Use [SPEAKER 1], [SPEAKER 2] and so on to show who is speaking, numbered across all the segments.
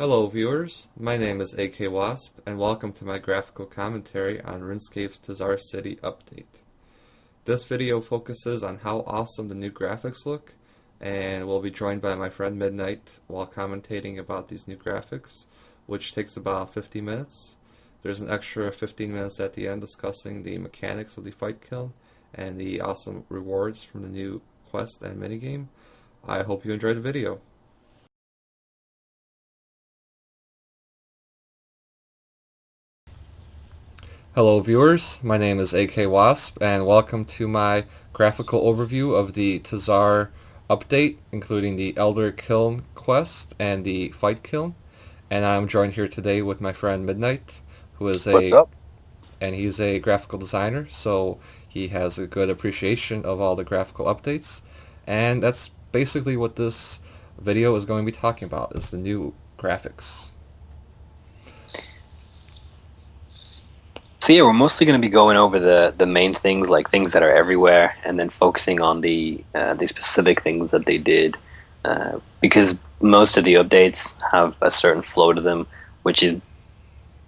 [SPEAKER 1] Hello viewers, my name is AKWasp and welcome to my graphical commentary on Runescape's TzHaar City update. This video focuses on how awesome the new graphics look, and we'll be joined by my friend Midnite while commentating about these new graphics, which takes about 50 minutes. There's an extra 15 minutes at the end discussing the mechanics of the Fight Kiln and the awesome rewards from the new quest and minigame. I hope you enjoy the video. Hello viewers, my name is AKWasp and welcome to my graphical overview of the TzHaar update, including the Elder Kiln quest and the Fight Kiln. And I'm joined here today with my friend Midnite, who is
[SPEAKER 2] What's up?
[SPEAKER 1] he's a graphical designer, so he has a good appreciation of all the graphical updates. And that's basically what this video is going to be talking about, is the new graphics.
[SPEAKER 2] So yeah, we're mostly going to be going over the main things, like things that are everywhere, and then focusing on the specific things that they did, because most of the updates have a certain flow to them, which is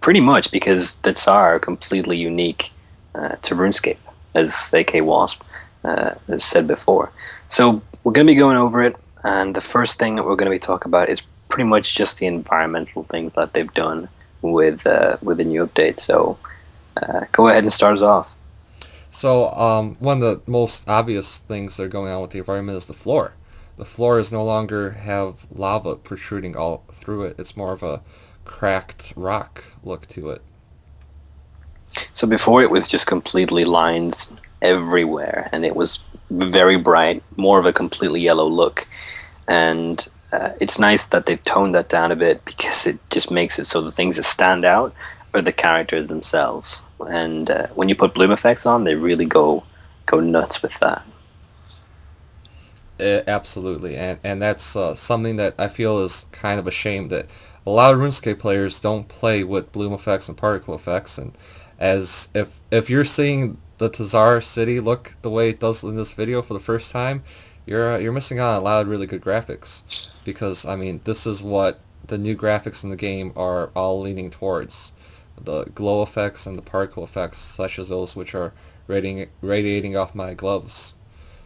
[SPEAKER 2] pretty much because the TzHaar are completely unique to RuneScape, as AKWasp has said before. So we're going to be going over it, and the first thing that we're going to be talking about is pretty much just the environmental things that they've done with the new update. So. Go ahead and start us off.
[SPEAKER 1] So, one of the most obvious things that are going on with the environment is the floor. The floor is no longer have lava protruding all through it. It's more of a cracked rock look to it.
[SPEAKER 2] So before it was just completely lines everywhere, and it was very bright, more of a completely yellow look. And it's nice that they've toned that down a bit because it just makes it so the things that stand out are the characters themselves. And when you put bloom effects on, they really go nuts with that.
[SPEAKER 1] Absolutely, and that's something that I feel is kind of a shame that a lot of RuneScape players don't play with bloom effects and particle effects. And as if you're seeing the TzHaar City look the way it does in this video for the first time, you're missing out on a lot of really good graphics, because I mean this is what the new graphics in the game are all leaning towards. The glow effects and the particle effects, such as those which are radiating off my gloves.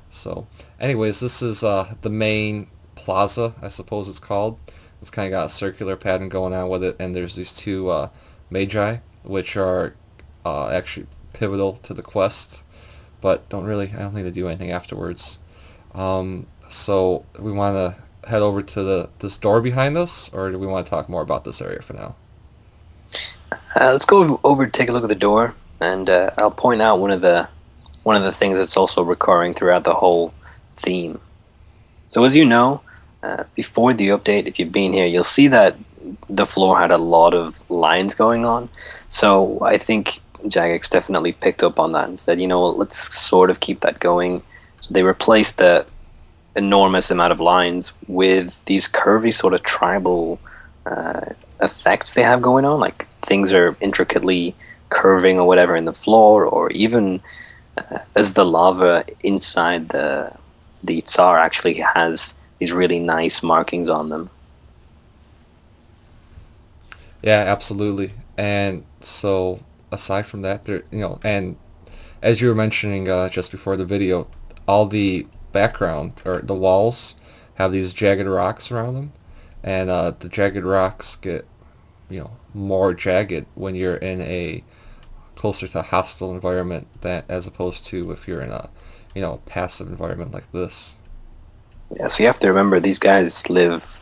[SPEAKER 1] So, anyways, this is the main plaza, I suppose it's called. It's kind of got a circular pattern going on with it, and there's these two magi, which are actually pivotal to the quest, but I don't think they do anything afterwards. So, we want to head over to this door behind us, or do we want to talk more about this area for now?
[SPEAKER 2] Let's go over and take a look at the door, and I'll point out one of the things that's also recurring throughout the whole theme. So as you know, before the update, if you've been here, you'll see that the floor had a lot of lines going on. So I think Jagex definitely picked up on that and said, you know, let's sort of keep that going. So they replaced the enormous amount of lines with these curvy sort of tribal effects they have going on, like things are intricately curving or whatever in the floor, or even as the lava inside the TzHaar actually has these really nice markings on them.
[SPEAKER 1] Yeah, absolutely. And so, aside from that, and as you were mentioning just before the video, all the background or the walls have these jagged rocks around them, and the jagged rocks get more jagged when you're in a closer to a hostile environment, that as opposed to if you're in a passive environment like this.
[SPEAKER 2] Yeah, so you have to remember these guys live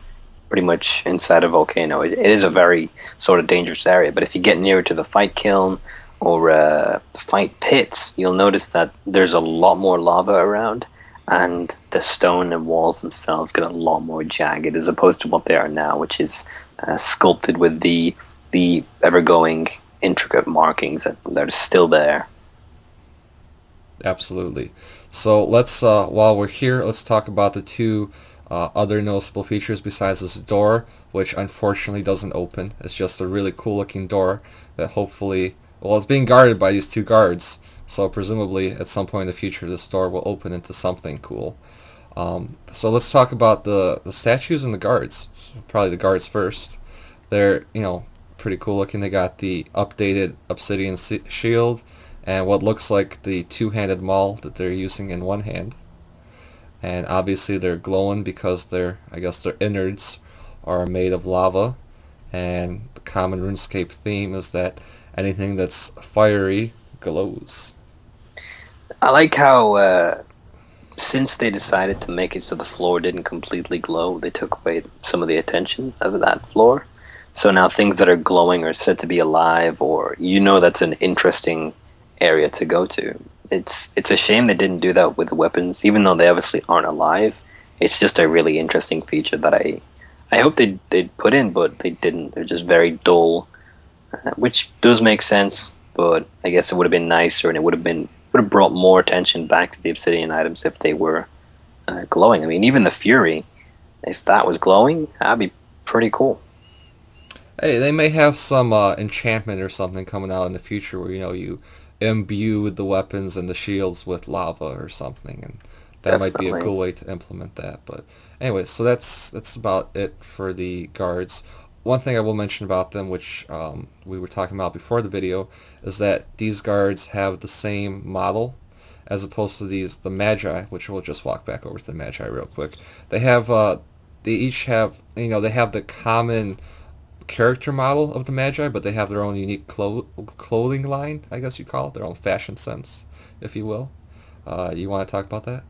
[SPEAKER 2] pretty much inside a volcano. It is a very sort of dangerous area, but if you get nearer to the Fight Kiln or the Fight Pits, you'll notice that there's a lot more lava around, and the stone and walls themselves get a lot more jagged as opposed to what they are now, which is sculpted with the ever-going intricate markings that are still there.
[SPEAKER 1] Absolutely. So let's while we're here, let's talk about the two other noticeable features besides this door, which unfortunately doesn't open. It's just a really cool looking door that hopefully, well, it's being guarded by these two guards, so presumably at some point in the future this door will open into something cool. So let's talk about the statues and the guards. Probably the guards first. They're, pretty cool looking. They got the updated obsidian shield and what looks like the two-handed maul that they're using in one hand. And obviously they're glowing because I guess their innards are made of lava. And the common RuneScape theme is that anything that's fiery glows.
[SPEAKER 2] I like how since they decided to make it so the floor didn't completely glow, they took away some of the attention of that floor. So now things that are glowing are said to be alive, or that's an interesting area to go to. It's a shame they didn't do that with weapons, even though they obviously aren't alive. It's just a really interesting feature that I hope they'd put in, but they didn't. They're just very dull, which does make sense. But I guess it would have been nicer, and it would have brought more attention back to the obsidian items if they were glowing. I mean, even the Fury, if that was glowing, that'd be pretty cool.
[SPEAKER 1] Hey, they may have some enchantment or something coming out in the future where you imbue the weapons and the shields with lava or something, and that might be a
[SPEAKER 2] Definitely.
[SPEAKER 1] cool way to implement that. But anyway, so that's about it for the guards. One thing I will mention about them, which we were talking about before the video, is that these guards have the same model as opposed to the Magi, which we'll just walk back over to the Magi real quick. They each have they have the common character model of the Magi, but they have their own unique clothing line, I guess you call it, their own fashion sense, if you will. You want to talk about that?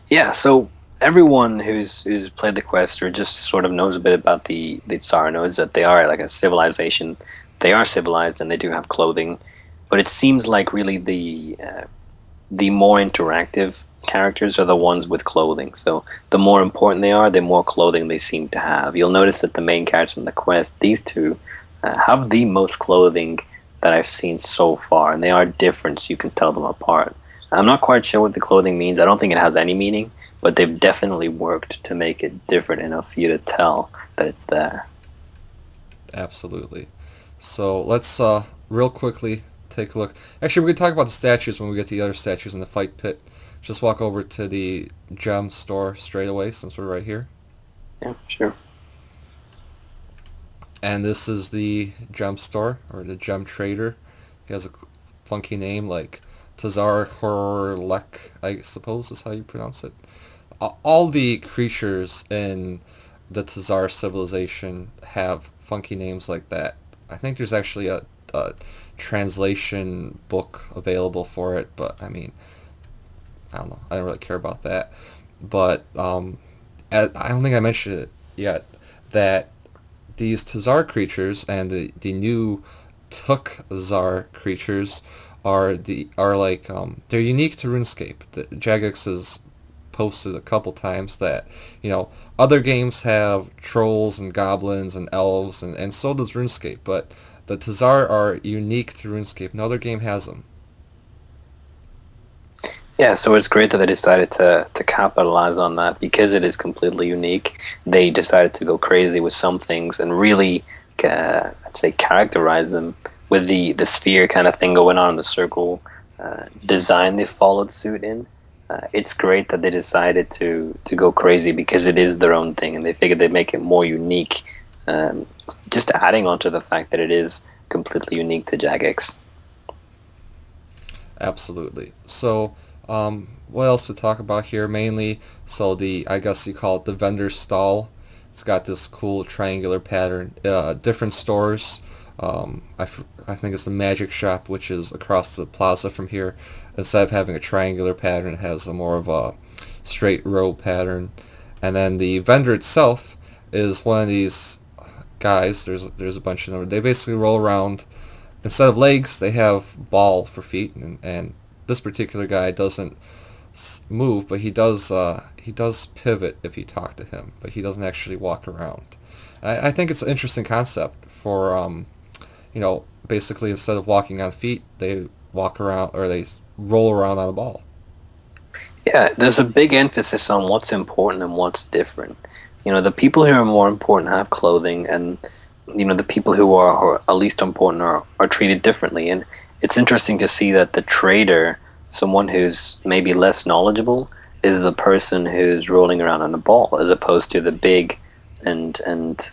[SPEAKER 2] Yeah, so everyone who's played the quest or just sort of knows a bit about the Tsar knows that they are like a civilization. They are civilized and they do have clothing, but it seems like really the more interactive characters are the ones with clothing. So the more important they are, the more clothing they seem to have. You'll notice that the main characters in the quest, these two, have the most clothing that I've seen so far, and they are different, so you can tell them apart. I'm not quite sure what the clothing means. I don't think it has any meaning, but they've definitely worked to make it different enough for you to tell that it's there.
[SPEAKER 1] Absolutely. So let's real quickly take a look. Actually, we can talk about the statues when we get to the other statues in the fight pit. Just walk over to the gem store straight away since we're right here.
[SPEAKER 2] Yeah, sure.
[SPEAKER 1] And this is the gem store, or the gem trader. He has a funky name like TzHaar, I suppose is how you pronounce it. All the creatures in the TzHaar civilization have funky names like that. I think there's actually a translation book available for it, but I mean, I don't know. I don't really care about that. But I don't think I mentioned it yet that these TzHaar creatures and the new Tuk-Tazar creatures are like they're unique to RuneScape. The Jagex has posted a couple times that other games have trolls and goblins and elves and so does RuneScape, but the TzHaar are unique to RuneScape. No other game has them.
[SPEAKER 2] Yeah, so it's great that they decided to capitalize on that because it is completely unique. They decided to go crazy with some things and really, let's say, characterize them with the sphere kind of thing going on in the circle design they followed suit in. It's great that they decided to go crazy because it is their own thing and they figured they'd make it more unique. Just adding on to the fact that it is completely unique to Jagex.
[SPEAKER 1] Absolutely. So, what else to talk about here? Mainly, so I guess you call it the vendor stall. It's got this cool triangular pattern. Different stores. I think it's the Magic Shop, which is across the plaza from here. Instead of having a triangular pattern, it has a more of a straight row pattern. And then the vendor itself is one of these guys. There's a bunch of them. They basically roll around. Instead of legs, they have ball for feet, and this particular guy doesn't move, but he does pivot if you talk to him, but he doesn't actually walk around. I think it's an interesting concept for basically instead of walking on feet, they walk around or they roll around on a ball.
[SPEAKER 2] Yeah, there's a big emphasis on what's important and what's different. The people who are more important have clothing, and the people who are least important are treated differently. And it's interesting to see that the trader, someone who's maybe less knowledgeable, is the person who's rolling around on a ball, as opposed to the big and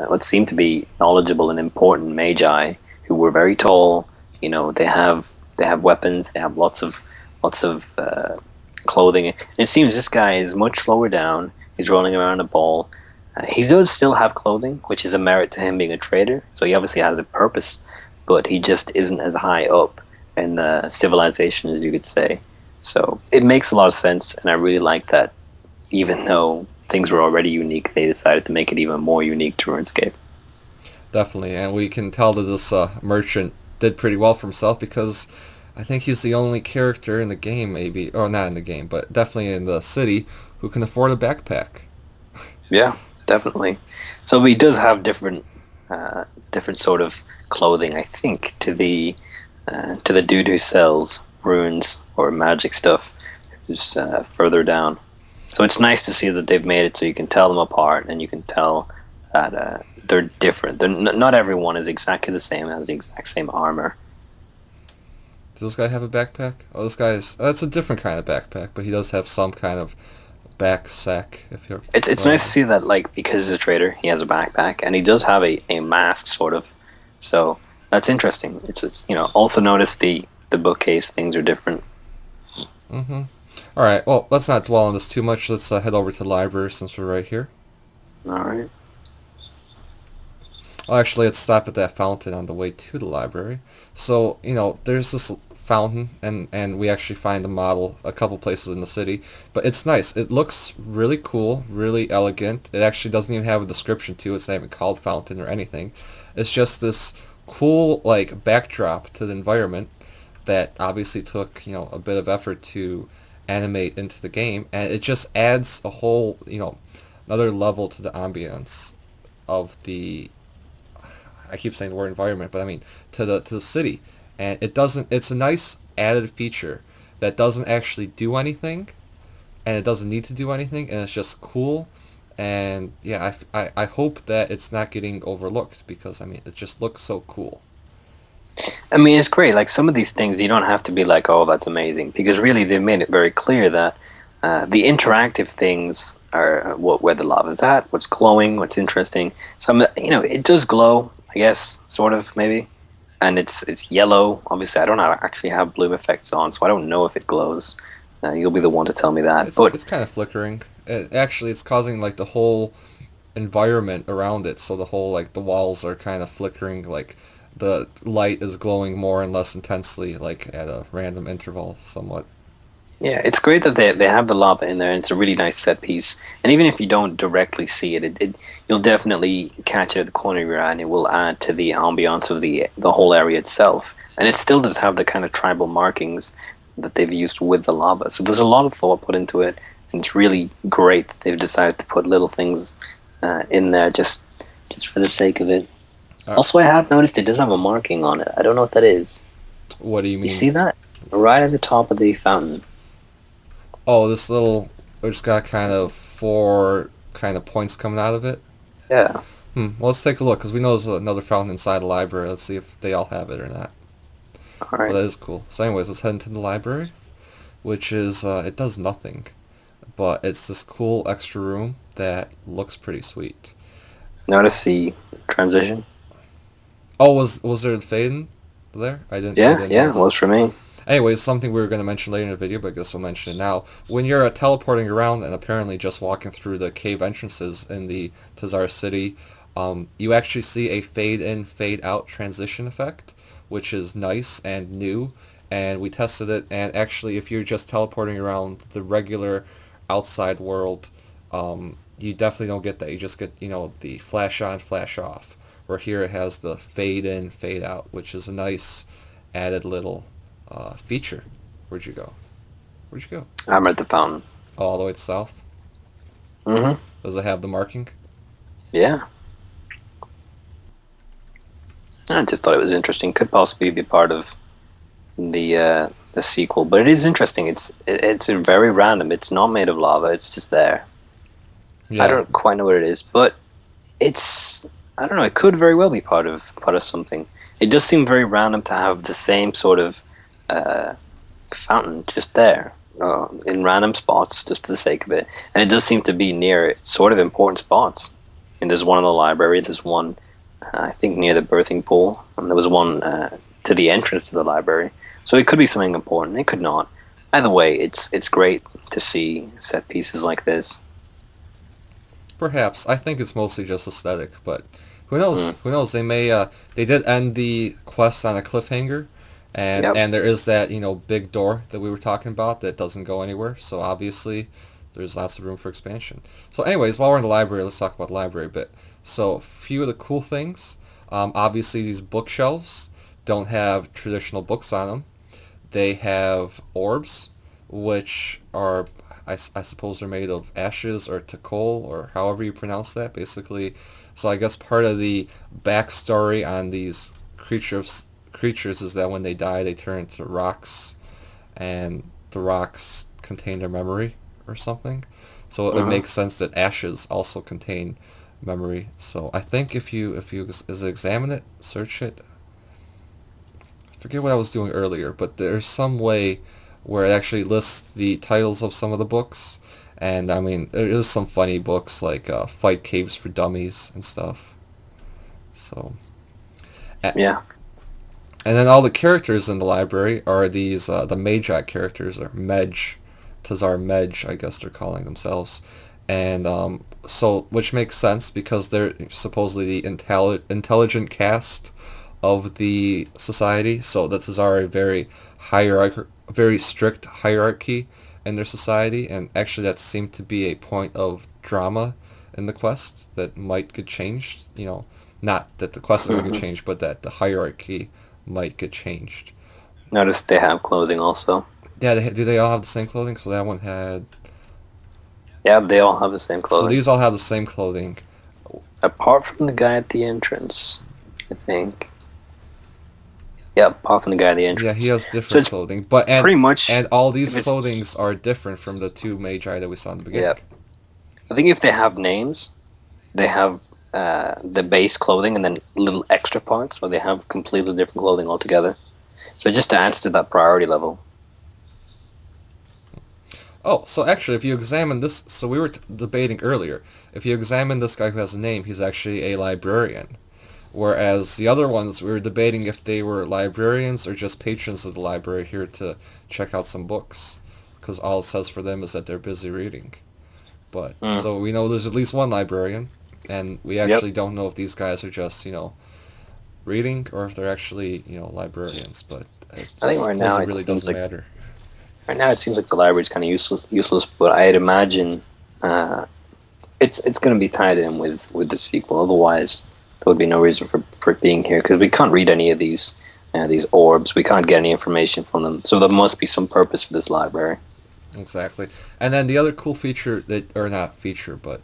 [SPEAKER 2] what seem to be knowledgeable and important magi who were very tall. You know, they have weapons. They have lots of clothing. It seems this guy is much lower down. He's rolling around a ball. He does still have clothing, which is a merit to him being a trader. So he obviously has a purpose, but he just isn't as high up in the civilization as you could say. So it makes a lot of sense, and I really like that. Even though things were already unique, they decided to make it even more unique to RuneScape.
[SPEAKER 1] Definitely, and we can tell that this merchant did pretty well for himself because I think he's the only character in the game, maybe, or not in the game, but definitely in the city, who can afford a backpack.
[SPEAKER 2] Yeah, definitely. So he does have different sort of clothing, I think, to the dude who sells runes or magic stuff, who's further down. So it's nice to see that they've made it so you can tell them apart, and you can tell that they're different. Not everyone is exactly the same, has the exact same armor.
[SPEAKER 1] Does this guy have a backpack? Oh, this guy's that's a different kind of backpack, but he does have some kind of back sack. If you're
[SPEAKER 2] It's nice to see that, like, because he's a trader, he has a backpack, and he does have a mask, sort of. So that's interesting. It's also notice the bookcase things are different.
[SPEAKER 1] Mm-hmm. All right. Well, let's not dwell on this too much. Let's head over to the library since we're right here.
[SPEAKER 2] All right.
[SPEAKER 1] Well, actually, let's stop at that fountain on the way to the library. So, there's this fountain, and we actually find the model a couple places in the city. But it's nice. It looks really cool, really elegant. It actually doesn't even have a description to it. It's not even called fountain or anything. It's just this cool, like, backdrop to the environment that obviously took, a bit of effort to animate into the game. And it just adds a whole, another level to the ambience of the I keep saying the word environment, but I mean to the city, and it's a nice added feature that doesn't actually do anything, and it doesn't need to do anything, and it's just cool, and yeah, I hope that it's not getting overlooked because I mean it just looks so cool.
[SPEAKER 2] I mean, it's great. Like, some of these things, you don't have to be like, "Oh, that's amazing," because really, they've made it very clear that the interactive things are where the lava's at, what's glowing, what's interesting. So, it does glow, I guess, sort of, maybe, and it's yellow. Obviously, I don't actually have bloom effects on, so I don't know if it glows. You'll be the one to tell me that.
[SPEAKER 1] It's
[SPEAKER 2] But
[SPEAKER 1] it's kind of flickering. Actually, it's causing like the whole environment around it, so the whole like the walls are kind of flickering, like the light is glowing more and less intensely, like at a random interval, somewhat.
[SPEAKER 2] yeah, it's great that they have the lava in there, and it's a really nice set piece. And even if you don't directly see it, you'll definitely catch it at the corner of your eye, and it will add to the ambiance of the whole area itself. And it still does have the kind of tribal markings that they've used with the lava. So there's a lot of thought put into it, and it's really great that they've decided to put little things in there just for the sake of it. Also, I have noticed it does have a marking on it. I don't know what that is.
[SPEAKER 1] What do you mean?
[SPEAKER 2] You see that? Right at the top of the fountain.
[SPEAKER 1] Oh, this little, it's got kind of four kind of points coming out of it.
[SPEAKER 2] Yeah.
[SPEAKER 1] Well, let's take a look, because we know there's another fountain inside the library. Let's see if they all have it or not.
[SPEAKER 2] All right.
[SPEAKER 1] Well, that is cool. So anyways, let's head into the library, which is, it does nothing. But it's this cool extra room that looks pretty sweet.
[SPEAKER 2] Notice the transition?
[SPEAKER 1] Oh, was there a fade in there? I didn't
[SPEAKER 2] Yeah,
[SPEAKER 1] notice.
[SPEAKER 2] it was for me.
[SPEAKER 1] Anyways, something we were going to mention later in the video, but I guess we'll mention it now. When you're teleporting around and apparently just walking through the cave entrances in the TzHaar City, you actually see a fade-in, fade-out transition effect, which is nice and new, and we tested it, and actually if you're just teleporting around the regular outside world, you definitely don't get that. You just get, the flash on, flash off, where here it has the fade-in, fade-out, which is a nice added little feature. Where'd you go? Where'd you go?
[SPEAKER 2] I'm at the fountain.
[SPEAKER 1] Oh, all the way to south?
[SPEAKER 2] Mm-hmm.
[SPEAKER 1] Does it have the marking?
[SPEAKER 2] Yeah. I just thought it was interesting. Could possibly be part of the sequel, but it is interesting. It's very random. It's not made of lava. It's just there.
[SPEAKER 1] Yeah.
[SPEAKER 2] I don't quite know what it is, but I don't know. It could very well be part of something. It does seem very random to have the same sort of fountain just there in random spots, just for the sake of it, and it does seem to be near sort of important spots. And there's one in the library. There's one, I think, near the birthing pool, and there was one to the entrance to the library. So it could be something important. It could not. Either way, it's great to see set pieces like this.
[SPEAKER 1] Perhaps. I think it's mostly just aesthetic, but who knows?
[SPEAKER 2] Mm.
[SPEAKER 1] Who knows? They did end the quest on a cliffhanger,
[SPEAKER 2] Yep.
[SPEAKER 1] and there is that big door that we were talking about that doesn't go anywhere. So obviously, there's lots of room for expansion. So, anyways, while we're in the library, let's talk about the library a bit. So, a few of the cool things. Obviously, these bookshelves don't have traditional books on them. They have orbs, which are, I suppose, they're made of ashes or coal or however you pronounce that, basically. So I guess part of the backstory on these creatures is that when they die, they turn into rocks, and the rocks contain their memory or something. So it
[SPEAKER 2] Hmm.
[SPEAKER 1] makes sense that ashes also contain memory. So I think if you examine it, search it, forget what I was doing earlier, but there's some way where it actually lists the titles of some of the books. And I mean, there is some funny books like Fight Caves for Dummies and stuff. So, a-
[SPEAKER 2] Yeah.
[SPEAKER 1] and then all the characters in the library are these the Magi characters, or TzHaar Medj, I guess they're calling themselves. And so, which makes sense because they're supposedly the intelligent caste of the society. So the TzHaar are a very strict hierarchy in their society, and actually that seemed to be a point of drama in the quest that might get changed. Not that the quest is going to get
[SPEAKER 2] Hmm.
[SPEAKER 1] changed, but that the hierarchy might get changed.
[SPEAKER 2] Notice they have clothing also.
[SPEAKER 1] Yeah, do they all have the same clothing? So that one had.
[SPEAKER 2] Yeah, they all have the same
[SPEAKER 1] So
[SPEAKER 2] clothing.
[SPEAKER 1] these all have the same clothing.
[SPEAKER 2] Apart from the guy at the entrance, I think. Yeah, apart from the guy at the
[SPEAKER 1] Yeah, he
[SPEAKER 2] entrance.
[SPEAKER 1] has
[SPEAKER 2] So
[SPEAKER 1] different
[SPEAKER 2] it's
[SPEAKER 1] clothing, but
[SPEAKER 2] pretty much
[SPEAKER 1] and all these
[SPEAKER 2] if it's
[SPEAKER 1] clothings are different from the two magi that we saw in the
[SPEAKER 2] yeah.
[SPEAKER 1] beginning.
[SPEAKER 2] I think if they have names, they have the base clothing and then little extra parts, or they have completely different clothing altogether. So it just adds to that priority level.
[SPEAKER 1] Oh, so actually, if you examine this, so we were debating earlier. If you examine this guy who has a name, he's actually a librarian. Whereas the other ones, we were debating if they were librarians or just patrons of the library here to check out some books. Because all it says for them is that they're busy reading. But,
[SPEAKER 2] Mm.
[SPEAKER 1] so we know there's at least one librarian, and we
[SPEAKER 2] Yep.
[SPEAKER 1] actually don't know if these guys are just, reading or if they're actually, librarians. But I
[SPEAKER 2] I think right
[SPEAKER 1] suppose
[SPEAKER 2] now
[SPEAKER 1] it
[SPEAKER 2] it
[SPEAKER 1] really
[SPEAKER 2] seems
[SPEAKER 1] doesn't
[SPEAKER 2] like
[SPEAKER 1] matter.
[SPEAKER 2] the library is kind of useless. But I'd imagine uh, it's going to be tied in with the sequel. Otherwise, there would be no reason for it being here because we can't read any of these orbs. We can't get any information from them. So there must be some purpose for this library.
[SPEAKER 1] Exactly. And then the other cool feature that, or not feature, but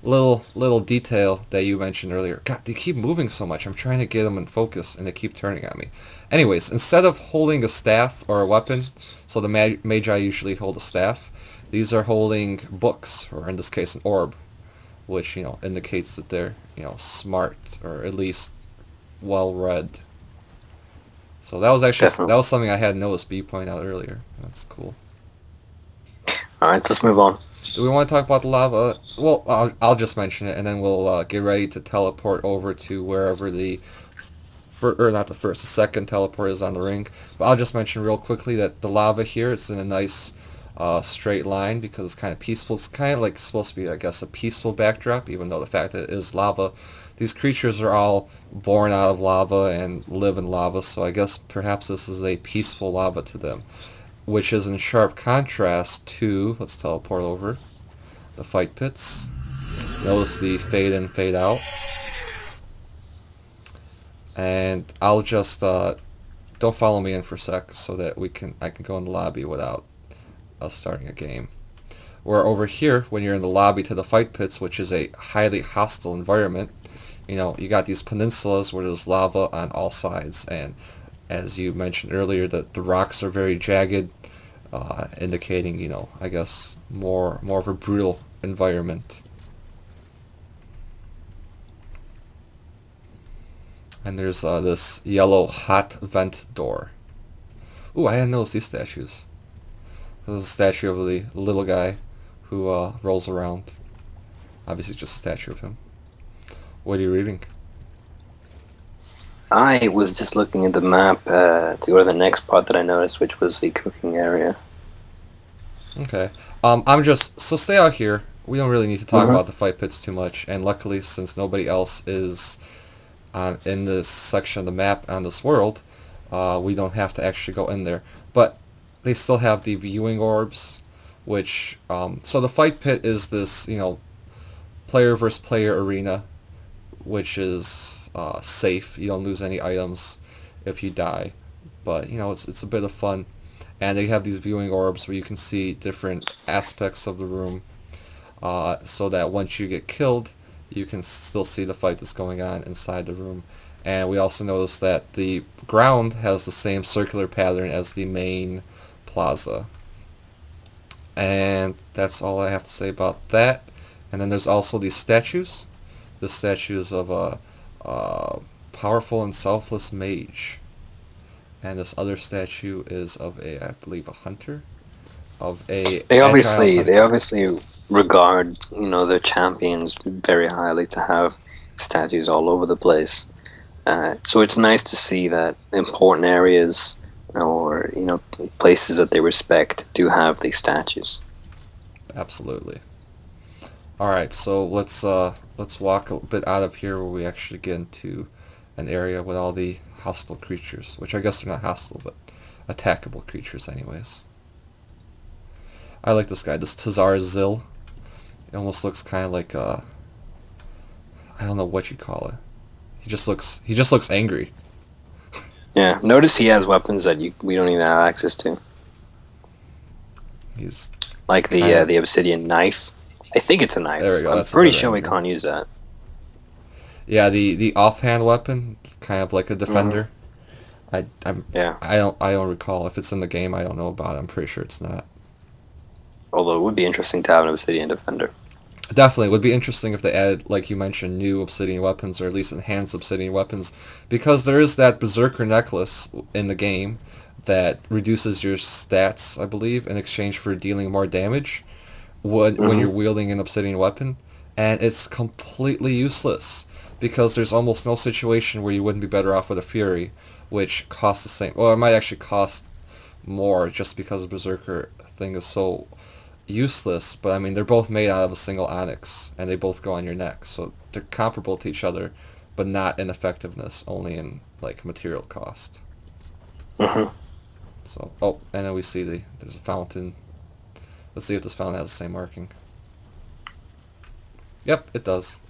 [SPEAKER 1] little detail that you mentioned earlier. God, they keep moving so much. I'm trying to get them in focus, and they keep turning on me. Anyways, instead of holding a staff or a weapon, so the magi usually hold a staff. These are holding books, or in this case, an orb, which indicates that they're smart or at least well read. So that
[SPEAKER 2] Definitely.
[SPEAKER 1] was something I had noticed. B pointed out earlier. That's cool.
[SPEAKER 2] All right, so let's move on.
[SPEAKER 1] Do we want to talk about the lava? Well, I'll just mention it, and then we'll get ready to teleport over to wherever or not the first, the second teleport is on the ring. But I'll just mention real quickly that the lava here, it's in a nice straight line because it's kind of peaceful. It's kind of like supposed to be, I guess, a peaceful backdrop, even though the fact that it is lava. These creatures are all born out of lava and live in lava, so I guess perhaps this is a peaceful lava to them, which is in sharp contrast to, let's teleport over, the fight pits. Notice the fade in, fade out. And I'll just, don't follow me in for a sec so that I can go in the lobby without us starting a game. Where over here, when you're in the lobby to the fight pits, which is a highly hostile environment, you got these peninsulas where there's lava on all sides, and as you mentioned earlier, that the rocks are very jagged, indicating, I guess more of a brutal environment. And there's this yellow hot vent door. Ooh, I hadn't noticed these statues. There's a statue of the little guy who rolls around. Obviously, just a statue of him. What are you reading?
[SPEAKER 2] I was just looking at the map to go to the next part that I noticed, which was the cooking area.
[SPEAKER 1] Okay. I'm just so stay out here. We don't really need to talk
[SPEAKER 2] Mm-hmm.
[SPEAKER 1] about the fight pits too much, and luckily, since nobody else is in this section of the map on this world, we don't have to actually go in there. But they still have the viewing orbs, which so the fight pit is this player versus player arena, which is safe. You don't lose any items if you die, but it's a bit of fun. And they have these viewing orbs where you can see different aspects of the room, so that once you get killed, you can still see the fight that's going on inside the room. And we also notice that the ground has the same circular pattern as the main plaza. And that's all I have to say about that. And then there's also these statues. The statues of a powerful and selfless mage. And this other statue is of I believe, a hunter, of a
[SPEAKER 2] They
[SPEAKER 1] agile
[SPEAKER 2] obviously they
[SPEAKER 1] hunter.
[SPEAKER 2] obviously regard their champions very highly to have statues all over the place. So it's nice to see that important areas or places that they respect do have these statues.
[SPEAKER 1] Absolutely. All right, so let's walk a bit out of here where we actually get into an area with all the hostile creatures, which I guess they're not hostile, but attackable creatures anyways. I like this guy, this TzHaar Zil. It almost looks kind of like I don't know what you call it. He just looks angry.
[SPEAKER 2] Yeah, notice he has weapons that we don't even have access to,
[SPEAKER 1] He's
[SPEAKER 2] like
[SPEAKER 1] kind of
[SPEAKER 2] the obsidian knife. I think it's a
[SPEAKER 1] there we
[SPEAKER 2] knife.
[SPEAKER 1] go.
[SPEAKER 2] I'm
[SPEAKER 1] That's a
[SPEAKER 2] pretty
[SPEAKER 1] better
[SPEAKER 2] sure we
[SPEAKER 1] angle.
[SPEAKER 2] can't use that.
[SPEAKER 1] Yeah, the offhand weapon, kind of like a
[SPEAKER 2] Hmm.
[SPEAKER 1] defender. I I'm
[SPEAKER 2] Yeah,
[SPEAKER 1] I don't recall if it's in the game. I don't know about it. I'm pretty sure it's not.
[SPEAKER 2] although it would be interesting to have an obsidian defender.
[SPEAKER 1] Definitely, it would be interesting if they added, like you mentioned, new obsidian weapons or at least enhanced obsidian weapons, because there is that berserker necklace in the game that reduces your stats, I believe, in exchange for dealing more damage when
[SPEAKER 2] Hmm.
[SPEAKER 1] you're wielding an obsidian weapon, and it's completely useless because there's almost no situation where you wouldn't be better off with a fury, which costs the same. Well, it might actually cost more just because the berserker thing is so useless, but I mean they're both made out of a single onyx, and they both go on your neck, so they're comparable to each other, but not in effectiveness, only in like material cost.
[SPEAKER 2] Hmm.
[SPEAKER 1] So, oh, and then we see there's a fountain. Let's see if this fountain has the same marking. Yep, it does.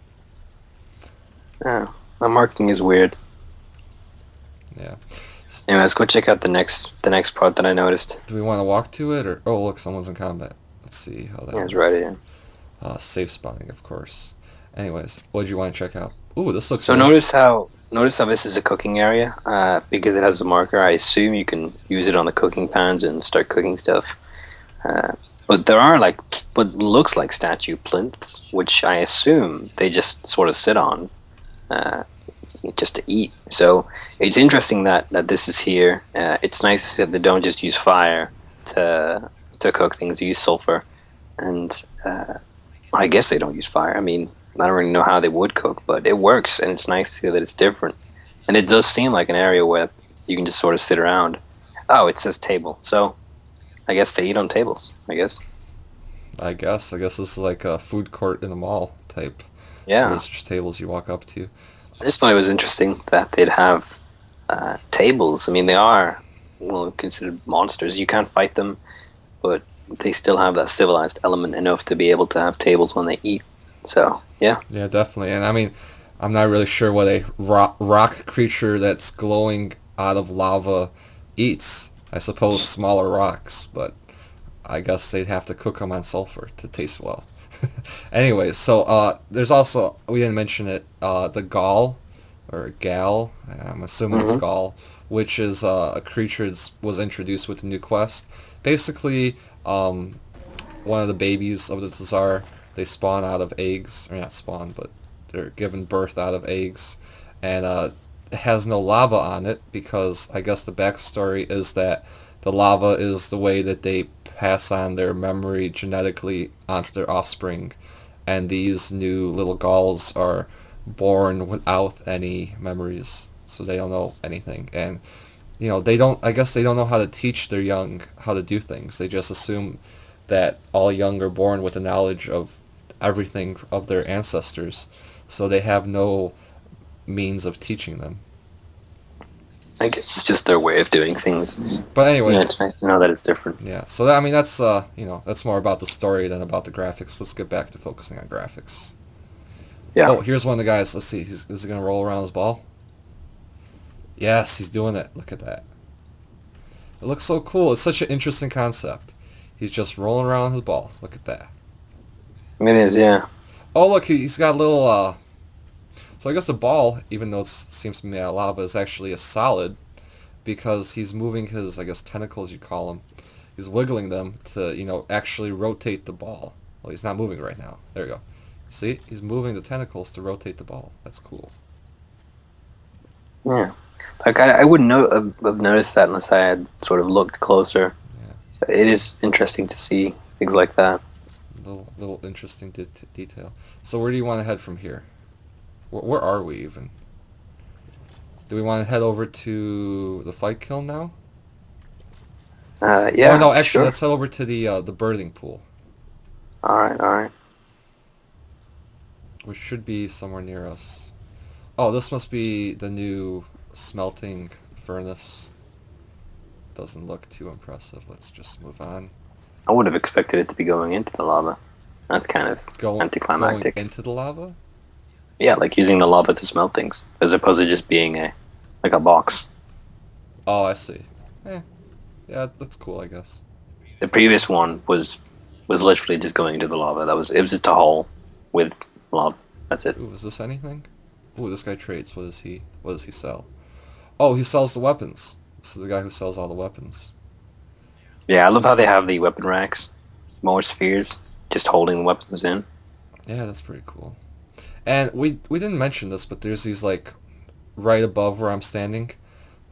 [SPEAKER 2] Yeah, the marking is weird.
[SPEAKER 1] Yeah.
[SPEAKER 2] Anyway, let's go check out the next part that I noticed.
[SPEAKER 1] Do we want to walk to it, or oh look, someone's in combat. Let's see how that
[SPEAKER 2] Yeah, it's right
[SPEAKER 1] works.
[SPEAKER 2] here.
[SPEAKER 1] Safe spotting, of course. Anyways, what do you want to check out? Ooh, this looks
[SPEAKER 2] So
[SPEAKER 1] new.
[SPEAKER 2] notice how this is a cooking area because it has a marker. I assume you can use it on the cooking pans and start cooking stuff. Uh, but there are like what looks like statue plinths, which I assume they just sort of sit on uh, just to eat. So it's interesting that this is here. It's nice that they don't just use fire to cook things. They use sulfur, and I guess they don't use fire. I mean, I don't really know how they would cook, but it works, and it's nice to see that it's different. And it does seem like an area where you can just sort of sit around. Oh, it says table, so I guess they eat on tables. I guess.
[SPEAKER 1] I guess this is like a food court in a mall type.
[SPEAKER 2] Yeah,
[SPEAKER 1] There's just tables you walk up to.
[SPEAKER 2] I just thought it was interesting that they'd have tables. I mean, they are considered monsters. You can't fight them, but they still have that civilized element enough to be able to have tables when they eat. So yeah.
[SPEAKER 1] Yeah, definitely. And I mean, I'm not really sure what a rock creature that's glowing out of lava eats. I suppose smaller rocks, but I guess they'd have to cook them on sulfur to taste well. Anyways, so there's also, we didn't mention it, the gall or gal. I'm assuming it's
[SPEAKER 2] Hmm.
[SPEAKER 1] gall, which is a creature that was introduced with the new quest. Basically, one of the babies of the TzHaar, they spawn out of eggs, or not spawn, but they're given birth out of eggs, and it has no lava on it because I guess the backstory is that the lava is the way that they pass on their memory genetically onto their offspring, and these new little galls are born without any memories, so they don't know anything. And they don't. I guess they don't know how to teach their young how to do things. They just assume that all young are born with the knowledge of everything of their ancestors, so they have no means of teaching them.
[SPEAKER 2] I guess it's just their way of doing things.
[SPEAKER 1] But anyways,
[SPEAKER 2] It's nice to know that it's different.
[SPEAKER 1] yeah. So that, I mean, that's more about the story than about the graphics. Let's get back to focusing on graphics.
[SPEAKER 2] Yeah.
[SPEAKER 1] Oh, here's one of the guys. Let's see. Is he gonna roll around his ball? Yes, he's doing it. Look at that. It looks so cool. It's such an interesting concept. He's just rolling around his ball. Look at that.
[SPEAKER 2] It is, yeah.
[SPEAKER 1] Oh, look, he's got a little. So I guess the ball, even though it seems to be made out of lava, is actually a solid because he's moving his, I guess, tentacles, you call them. He's wiggling them to, actually rotate the ball. Well, he's not moving right now. There you go. See? He's moving the tentacles to rotate the ball. That's cool.
[SPEAKER 2] Yeah. Like, I wouldn't have noticed that unless I had sort of looked closer.
[SPEAKER 1] Yeah.
[SPEAKER 2] It is interesting to see things like that.
[SPEAKER 1] Little interesting detail. So where do you want to head from here? Where are we even? Do we want to head over to the Fight Kiln now?
[SPEAKER 2] Yeah.
[SPEAKER 1] Oh no, actually,
[SPEAKER 2] sure.
[SPEAKER 1] let's head over to the birthing pool,
[SPEAKER 2] All right.
[SPEAKER 1] which should be somewhere near us. Oh, this must be the new smelting furnace. Doesn't look too impressive. Let's just move on.
[SPEAKER 2] I would have expected it to be going into the lava. That's kind of anticlimactic.
[SPEAKER 1] Going into the lava?
[SPEAKER 2] Yeah, like using the lava to smelt things, as opposed to just being like a box.
[SPEAKER 1] Oh, I see. Yeah, that's cool, I guess.
[SPEAKER 2] The previous one was literally just going into the lava. It was just a hole with lava. That's it.
[SPEAKER 1] Ooh, is this anything? Ooh, this guy trades. What does he sell? Oh, he sells the weapons. This is the guy who sells all the weapons.
[SPEAKER 2] Yeah, I love how they have the weapon racks, more spheres, just holding the weapons in.
[SPEAKER 1] Yeah, that's pretty cool. And we didn't mention this, but there's these, like, right above where I'm standing.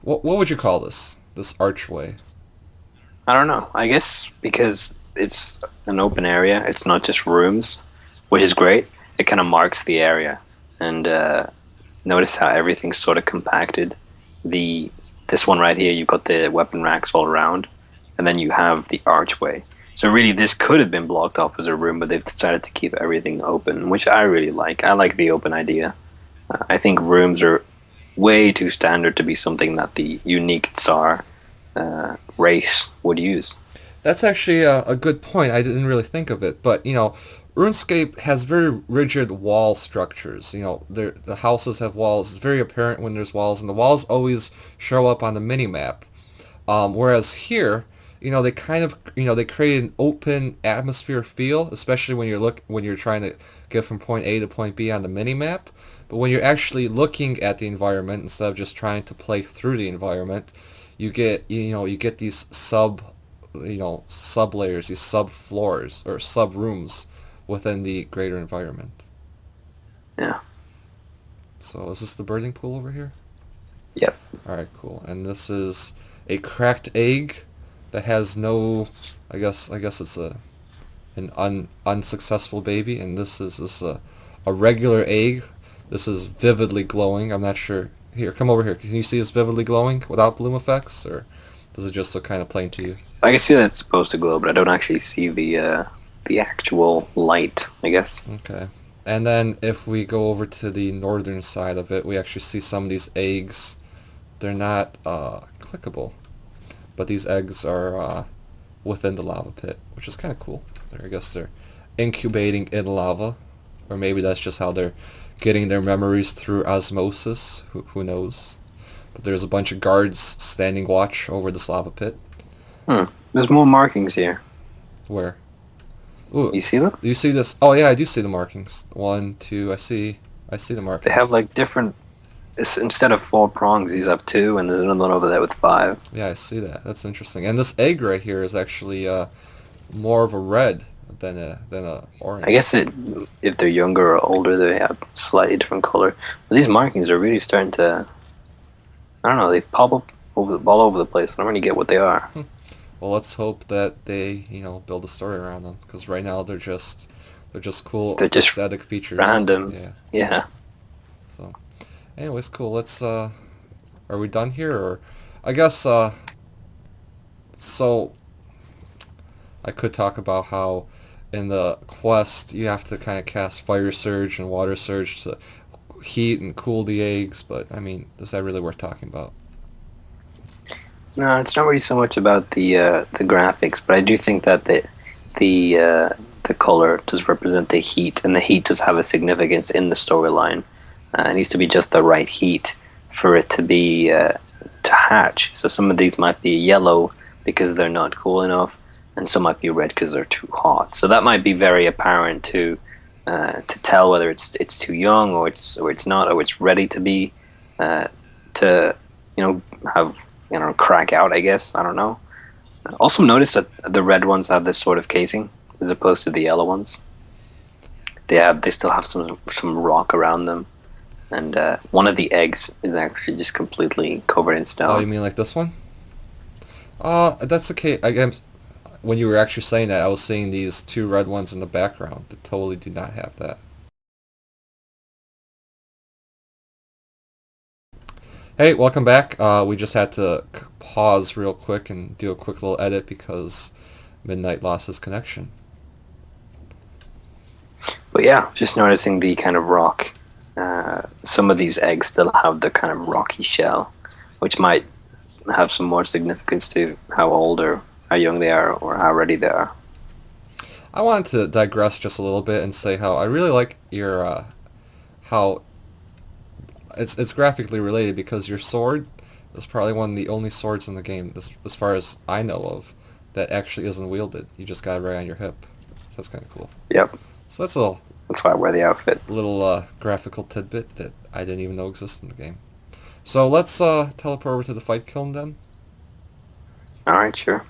[SPEAKER 1] What would you call this? This archway?
[SPEAKER 2] I don't know. I guess because it's an open area, it's not just rooms, which is great. It kind of marks the area, and notice how everything's sort of compacted. This one right here, you've got the weapon racks all around, and then you have the archway. So really, this could have been blocked off as a room, but they've decided to keep everything open, which I really like. I like the open idea. I think rooms are way too standard to be something that the unique TzHaar race would use.
[SPEAKER 1] That's actually a good point. I didn't really think of it, but RuneScape has very rigid wall structures. The houses have walls. It's very apparent when there's walls, and the walls always show up on the mini map. Whereas here, they kind of, they create an open atmosphere feel, especially when you're trying to get from point A to point B on the mini map. But when you're actually looking at the environment instead of just trying to play through the environment, you get these sub layers, these sub floors or sub rooms within the greater environment.
[SPEAKER 2] Yeah.
[SPEAKER 1] So is this the birthing pool over here?
[SPEAKER 2] Yep.
[SPEAKER 1] All right, cool. And this is a cracked egg that has no, I guess it's an unsuccessful baby, and this is a regular egg. This is vividly glowing. I'm not sure. Here, come over here. Can you see it's vividly glowing without bloom effects, or does it just look kind of plain to you?
[SPEAKER 2] I can see that it's supposed to glow, but I don't actually see the actual light, I guess.
[SPEAKER 1] Okay. And then if we go over to the northern side of it, we actually see some of these eggs. They're not clickable, but these eggs are within the lava pit, which is kind of cool. I guess they're incubating in lava, or maybe that's just how they're getting their memories through osmosis. Who knows? But there's a bunch of guards standing watch over this lava pit.
[SPEAKER 2] There's more markings here.
[SPEAKER 1] Where? Ooh,
[SPEAKER 2] You see them?
[SPEAKER 1] you see this? Oh yeah, I do see the markings. 1, 2. I see the markings.
[SPEAKER 2] They have like different. Instead of 4 prongs, these have 2, and there's another one over there with 5.
[SPEAKER 1] Yeah, I see that. That's interesting. And this egg right here is actually more of a red than a orange.
[SPEAKER 2] I guess if they're younger or older, they have slightly different color. But these markings are really starting to. I don't know. They pop up all over the place. I don't really get what they are.
[SPEAKER 1] Well, let's hope that they build a story around them, because right now they're just cool
[SPEAKER 2] They're just
[SPEAKER 1] aesthetic features.
[SPEAKER 2] Random.
[SPEAKER 1] Yeah.
[SPEAKER 2] Yeah.
[SPEAKER 1] Anyways, cool. Let's are we done here, or I guess so I could talk about how in the quest you have to kind of cast Fire Surge and Water Surge to heat and cool the eggs, but I mean, is that really worth talking about?
[SPEAKER 2] No, it's not really so much about the graphics, but I do think that the color does represent the heat, and the heat does have a significance in the storyline. It needs to be just the right heat for it to be to hatch. So some of these might be yellow because they're not cool enough, and some might be red because they're too hot. So that might be very apparent to tell whether it's too young or it's not or it's ready to be to have crack out. I guess I don't know. Also notice that the red ones have this sort of casing as opposed to the yellow ones. They still have some rock around them, and one of the eggs is actually just completely covered in
[SPEAKER 1] Oh, you
[SPEAKER 2] stone.
[SPEAKER 1] mean like this one? That's okay. I guess when you were actually saying that, I was seeing these two red ones in the background that totally do not have that. Hey, welcome back. We just had to pause real quick and do a quick little edit because Midnite lost his connection.
[SPEAKER 2] But yeah, just noticing the kind of rock. Some of these eggs still have the kind of rocky shell, which might have some more significance to how old or how young they are or how ready they are.
[SPEAKER 1] I wanted to digress just a little bit and say how I really like your how it's graphically related because your sword is probably one of the only swords in the game, as far as I know of, that actually isn't wielded. You just got it right on your hip. So that's kind of cool.
[SPEAKER 2] Yep,
[SPEAKER 1] So that's a little
[SPEAKER 2] that's why I wear the outfit.
[SPEAKER 1] graphical tidbit that I didn't even know existed in the game. So let's teleport over to the Fight Kiln then.
[SPEAKER 2] All right, sure.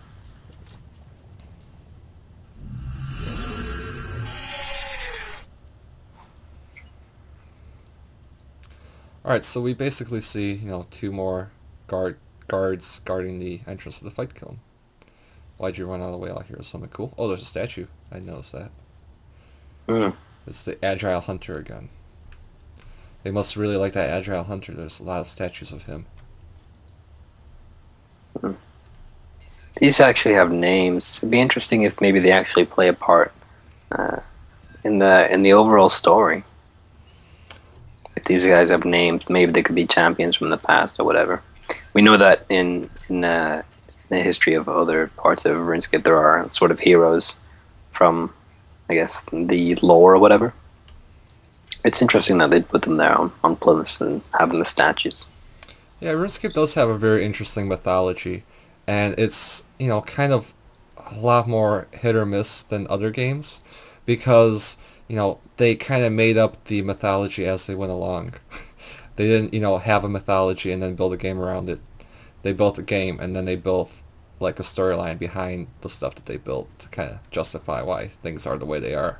[SPEAKER 1] All right, so we basically see two more guards guarding the entrance to the Fight Kiln. Why'd you run all the way out here? Is something cool? Oh, there's a statue. I noticed that.
[SPEAKER 2] Mm.
[SPEAKER 1] It's the Agile Hunter again. They must really like that Agile Hunter. There's a lot of statues of him.
[SPEAKER 2] Mm. These actually have names. It'd be interesting if maybe they actually play a part uh, in the overall story. If these guys have names, maybe they could be champions from the past or whatever. We know that in the history of other parts of RuneScape, there are sort of heroes from, I guess, the lore or whatever. It's interesting that they'd put them there on plinths and have them as statues.
[SPEAKER 1] Yeah, RuneScape does have a very interesting mythology, and it's kind of a lot more hit or miss than other games because they kind of made up the mythology as they went along. They didn't have a mythology and then build a game around it. They built a game and then they built like a storyline behind the stuff that they built to kind of justify why things are the way they are.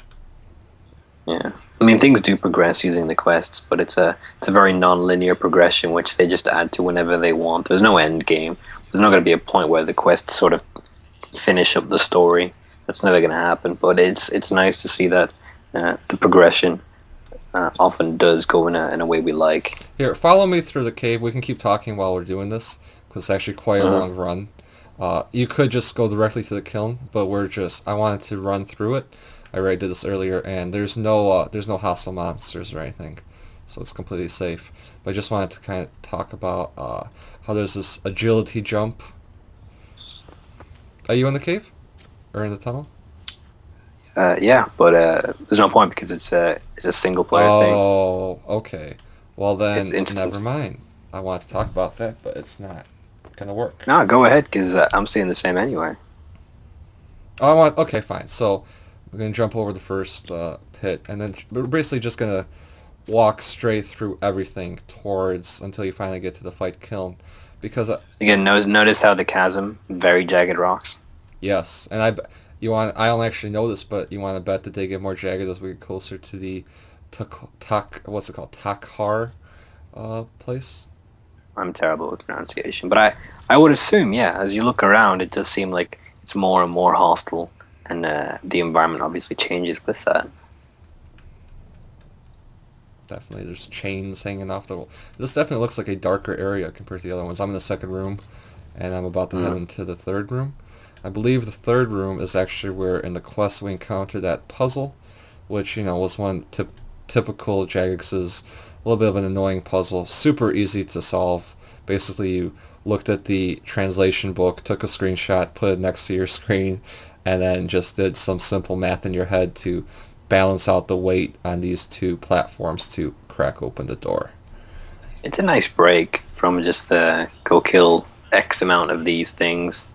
[SPEAKER 2] Yeah, I mean things do progress using the quests, but it's a very non-linear progression which they just add to whenever they want. There's no end game. There's not going to be a point where the quests sort of finish up the story. That's never going to happen. But it's nice to see that the progression often does go in a way we like.
[SPEAKER 1] Here, follow me through the cave. We can keep talking while we're doing this because it's actually quite a
[SPEAKER 2] Mhm.
[SPEAKER 1] long run. You could just go directly to the kiln, but I wanted to run through it. I already did this earlier, and there's no hostile monsters or anything, so it's completely safe. But I just wanted to kind of talk about how there's this agility jump. Are you in the cave or in the tunnel?
[SPEAKER 2] Yeah, but there's no point because it's a single player thing.
[SPEAKER 1] Oh, okay. Well
[SPEAKER 2] It's
[SPEAKER 1] then, never
[SPEAKER 2] instance.
[SPEAKER 1] mind. I want to talk about that, but it's not gonna work.
[SPEAKER 2] No, go ahead because I'm seeing the same anyway.
[SPEAKER 1] Oh, I want. Okay, fine. So we're gonna jump over the first pit, and then we're basically just gonna walk straight through everything towards until you finally get to the Fight Kiln, because
[SPEAKER 2] Again, notice how the chasm, very jagged rocks.
[SPEAKER 1] yes, and you want. I don't actually know this, but you want to bet that they get more jagged as we get closer to the what's it called, TokHaar place.
[SPEAKER 2] I'm terrible with pronunciation, but I would assume, yeah, as you look around, it does seem like it's more and more hostile, and the environment obviously changes with that.
[SPEAKER 1] Definitely, there's chains hanging off the wall. This definitely looks like a darker area compared to the other ones. I'm in the second room, and I'm about to head
[SPEAKER 2] Mm.
[SPEAKER 1] into the third room. I believe the third room is actually where in the quest we encountered that puzzle, which, was one typical Jagex's, a little bit of an annoying puzzle. Super easy to solve. Basically, you looked at the translation book, took a screenshot, put it next to your screen, and then just did some simple math in your head to balance out the weight on these two platforms to crack open the door.
[SPEAKER 2] It's a nice break from just the go kill X amount of these things,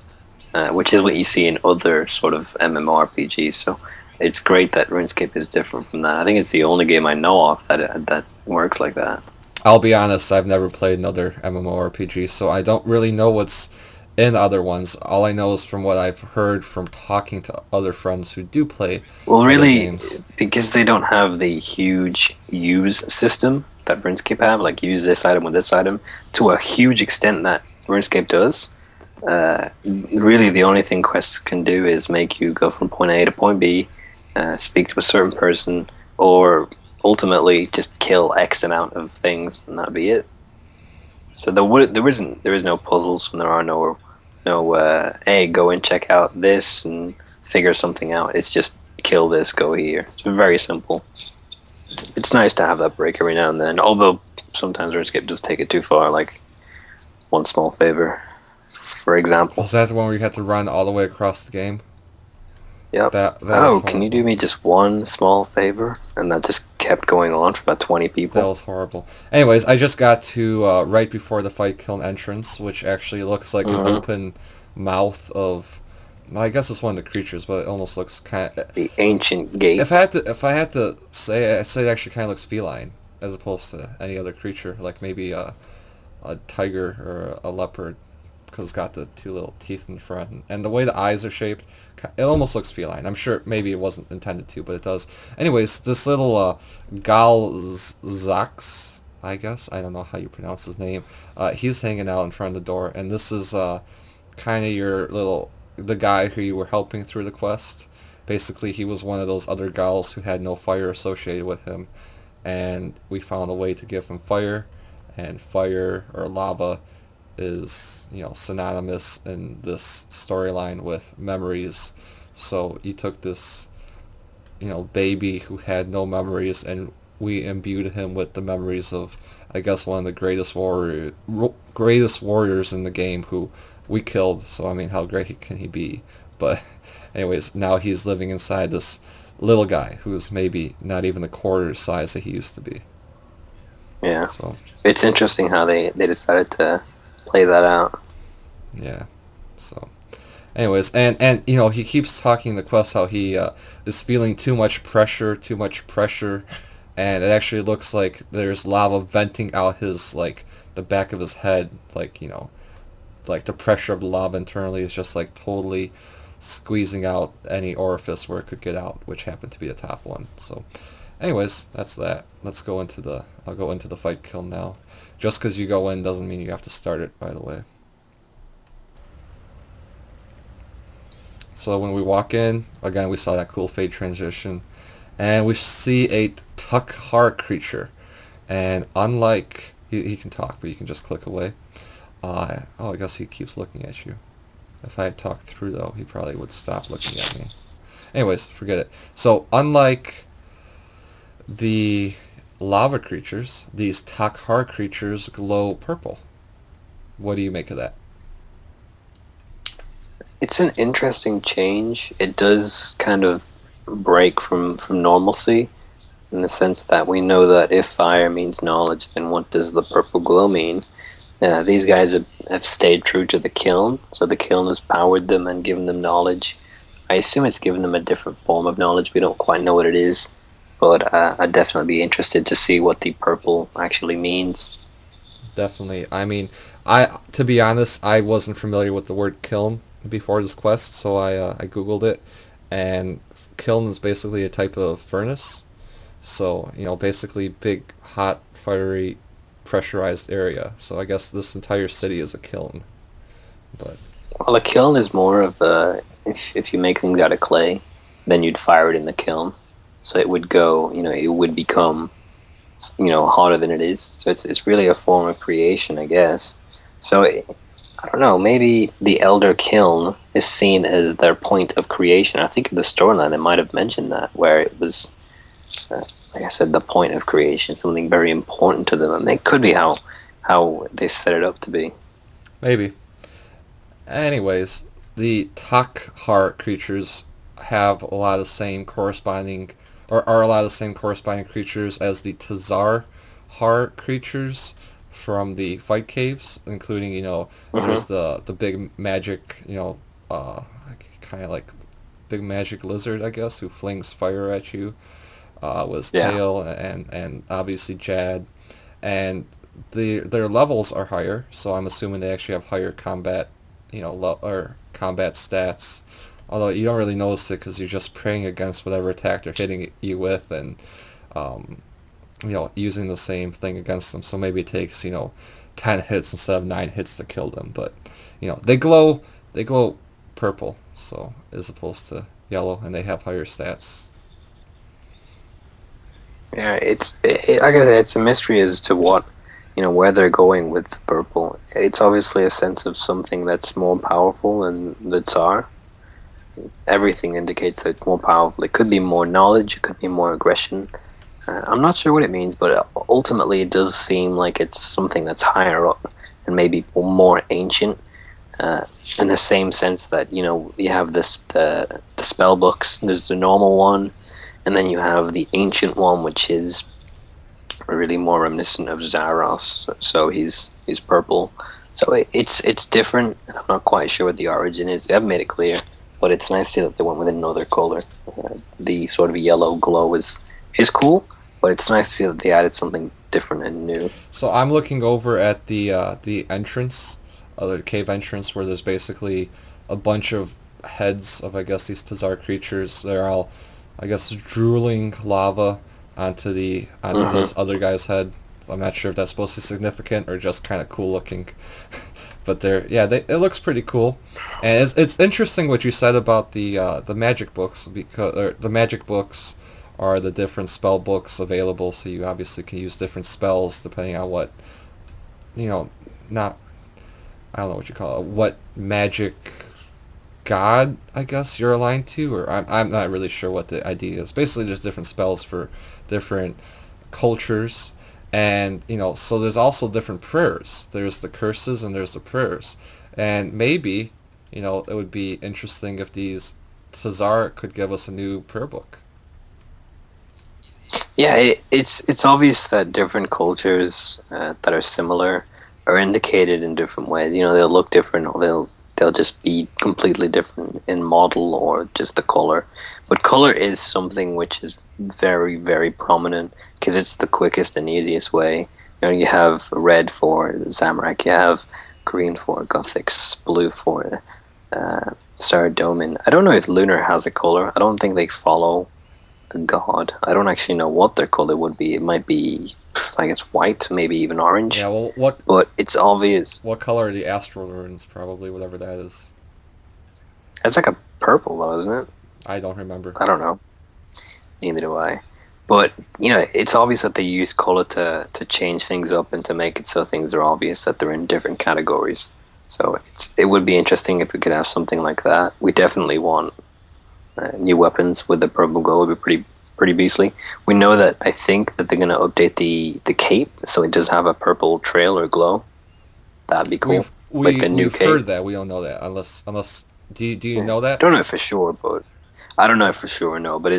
[SPEAKER 2] which is what you see in other sort of MMORPGs. So it's great that RuneScape is different from that. I think it's the only game I know of that works like that.
[SPEAKER 1] I'll be honest, I've never played another MMORPG, so I don't really know what's in other ones. All I know is from what I've heard from talking to other friends who do play
[SPEAKER 2] Well,
[SPEAKER 1] other
[SPEAKER 2] really,
[SPEAKER 1] games.
[SPEAKER 2] because they don't have the huge use system that RuneScape have, like use this item with this item, to a huge extent that RuneScape does. Really, the only thing quests can do is make you go from point A to point B, speak to a certain person, or ultimately just kill X amount of things, and that'd be it. So there is no puzzles, and there are no hey, go and check out this and figure something out. It's just kill this, go here. It's very simple. It's nice to have that break every now and then, although sometimes RuneScape does take it too far. Like one small favor, for example.
[SPEAKER 1] Was that the one where you had to run all the way across the game?
[SPEAKER 2] Yep.
[SPEAKER 1] That was
[SPEAKER 2] Oh, can you do
[SPEAKER 1] horrible.
[SPEAKER 2] me just one small favor? And that just kept going on for about 20
[SPEAKER 1] That
[SPEAKER 2] people.
[SPEAKER 1] was horrible. Anyways, I just got to right before the Fight Kiln entrance, which actually looks like an
[SPEAKER 2] Hmm.
[SPEAKER 1] open mouth of. I guess it's one of the creatures, but it almost looks kind of.
[SPEAKER 2] The ancient gate.
[SPEAKER 1] If I had to say, I'd say it actually kind of looks feline as opposed to any other creature, like maybe a tiger or a leopard, because it's got the two little teeth in the front, and the way the eyes are shaped, it almost looks feline. I'm sure maybe it wasn't intended to, but it does. Anyways, this little Galzax, I guess, I don't know how you pronounce his name. He's hanging out in front of the door, and this is kind of the guy who you were helping through the quest. Basically, he was one of those other Gauls who had no fire associated with him, and we found a way to give him fire, and fire or lava is synonymous in this storyline with memories. So you took this baby who had no memories, and we imbued him with the memories of, I guess, one of the greatest warriors in the game who we killed. So I mean, how great can he be? But anyways, now he's living inside this little guy who's maybe not even the quarter size that he used to be.
[SPEAKER 2] Yeah.
[SPEAKER 1] So
[SPEAKER 2] It's interesting how they decided to play that out.
[SPEAKER 1] yeah. So anyways, and he keeps talking in the quest how he is feeling too much pressure, and it actually looks like there's lava venting out his like the back of his head, like like the pressure of the lava internally is just like totally squeezing out any orifice where it could get out, which happened to be the top one. So anyways, that's that. I'll go into the Fight Kiln now. Just because you go in doesn't mean you have to start it, by the way. So when we walk in, again, we saw that cool fade transition, and we see a TokHaar creature. And unlike he can talk, but you can just click away. I guess he keeps looking at you. If I had talked through though, he probably would stop looking at me. Anyways, forget it. So unlike the lava creatures, these TokHaar creatures glow purple. What do you make of that?
[SPEAKER 2] It's an interesting change. It does kind of break from normalcy in the sense that we know that if fire means knowledge, then what does the purple glow mean? These guys have stayed true to the kiln, so the kiln has powered them and given them knowledge. I assume it's given them a different form of knowledge. We don't quite know what it is, but I'd definitely be interested to see what the purple actually means.
[SPEAKER 1] Definitely. I mean, to be honest, I wasn't familiar with the word kiln before this quest, so I googled it, and kiln is basically a type of furnace. So basically big, hot, fiery, pressurized area. So I guess this entire city is a kiln. But
[SPEAKER 2] Well, a kiln is more of a if you make things out of clay, then you'd fire it in the kiln, so it would go. It would become hotter than it is. So it's really a form of creation, I guess. So I don't know. Maybe the Elder Kiln is seen as their point of creation. I think in the storyline they might have mentioned that, where it was, like I said, the point of creation, something very important to them, and it could be how they set it up to be.
[SPEAKER 1] Maybe. Anyways, the TokHaar creatures have a lot of the same corresponding, or are a lot of the same corresponding creatures as the TzHaar creatures from the Fight Caves, including,
[SPEAKER 2] Hmm.
[SPEAKER 1] there's the big magic, kind of like big magic lizard, I guess, who flings fire at you, with his
[SPEAKER 2] Yeah.
[SPEAKER 1] tail, and obviously Jad, and their levels are higher, so I'm assuming they actually have higher combat, or combat stats. Although you don't really notice it because you're just praying against whatever attack they're hitting you with, and um, using the same thing against them. So maybe it takes 10 hits instead of 9 hits to kill them. But they glow purple, so as opposed to yellow, and they have higher stats.
[SPEAKER 2] Yeah, like I said, it's a mystery as to where they're going with the purple. It's obviously a sense of something that's more powerful than the Tsar. Everything indicates that it's more powerful. It could be more knowledge, it could be more aggression. I'm not sure what it means, but ultimately it does seem like it's something that's higher up and maybe more ancient. In the same sense that you have the spell books. There's the normal one, and then you have the ancient one, which is really more reminiscent of Zaros. So he's purple. So it's different. I'm not quite sure what the origin is. They haven't made it clear, but it's nice to see that they went with another color. The sort of yellow glow is cool, but it's nice to see that they added something different and new.
[SPEAKER 1] So I'm looking over at the entrance, the cave entrance, where there's basically a bunch of heads of, I guess, these TzHaar creatures. They're all, I guess, drooling lava onto
[SPEAKER 2] Hmm.
[SPEAKER 1] this other guy's head. I'm not sure if that's supposed to be significant or just kind of cool looking, but it looks pretty cool, and it's interesting what you said about the magic books, because the magic books are the different spell books available, so you obviously can use different spells depending on what, you know not, I don't know what you call it, what magic god, I guess, you're aligned to, or I'm not really sure what the idea is. Basically, there's different spells for different cultures, and so there's also different prayers. There's the curses and there's the prayers, and maybe it would be interesting if these TzHaar could give us a new prayer book.
[SPEAKER 2] Yeah, it's obvious that different cultures that are similar are indicated in different ways. They'll look different, or they'll just be completely different in model or just the color. But color is something which is very, very prominent because it's the quickest and easiest way. You have red for Zamorak, you have green for Gothics, blue for Saradomin. I don't know if Lunar has a color. I don't think they follow a god. I don't actually know what their color would be. It might be, I guess, white, maybe even
[SPEAKER 1] Yeah,
[SPEAKER 2] orange.
[SPEAKER 1] well, what
[SPEAKER 2] But it's obvious.
[SPEAKER 1] what color are the astral runes? Probably whatever that is.
[SPEAKER 2] It's like a purple, though, isn't it?
[SPEAKER 1] I don't remember.
[SPEAKER 2] I don't know. Neither do I. But it's obvious that they use color to change things up and to make it so things are obvious that they're in different categories. So it would be interesting if we could have something like that. We definitely want new weapons with the purple glow. Would be pretty beastly. We know that I think that they're going to update the cape, so it does have a purple trail or glow. That'd be cool.
[SPEAKER 1] We've
[SPEAKER 2] Like
[SPEAKER 1] we
[SPEAKER 2] the new
[SPEAKER 1] we've
[SPEAKER 2] cape.
[SPEAKER 1] heard that. We don't know that unless do you
[SPEAKER 2] Yeah.
[SPEAKER 1] know that?
[SPEAKER 2] Don't know for sure, but I don't know for sure. No, but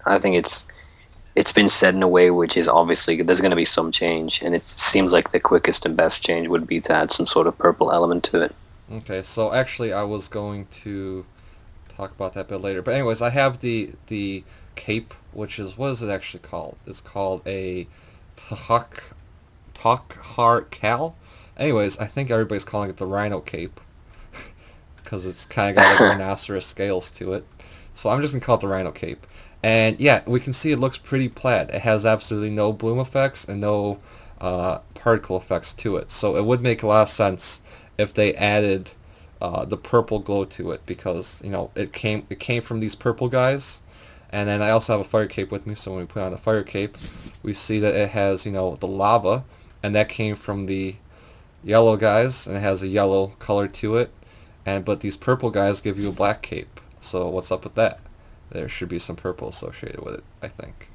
[SPEAKER 2] I think it's been said in a way which is obviously there's going to be some change, and it seems like the quickest and best change would be to add some sort of purple element to it.
[SPEAKER 1] Okay, so actually, I was going to talk about that a bit later. But anyways, I have the cape, which is, what is it actually called? It's called a Tuk TokHaar Cal. Anyways, I think everybody's calling it the Rhino Cape because it's kind of got like rhinoceros scales to it. So I'm just gonna call it the Rhino Cape. And yeah, we can see it looks pretty plaid. It has absolutely no bloom effects and no particle effects to it. So it would make a lot of sense if they added the purple glow to it, because it came from these purple guys, And then I also have a fire cape with me, so when we put on the fire cape, we see that it has, the lava, and that came from the yellow guys, and it has a yellow color to it. But these purple guys give you a black cape. So what's up with that? There should be some purple associated with it, I think.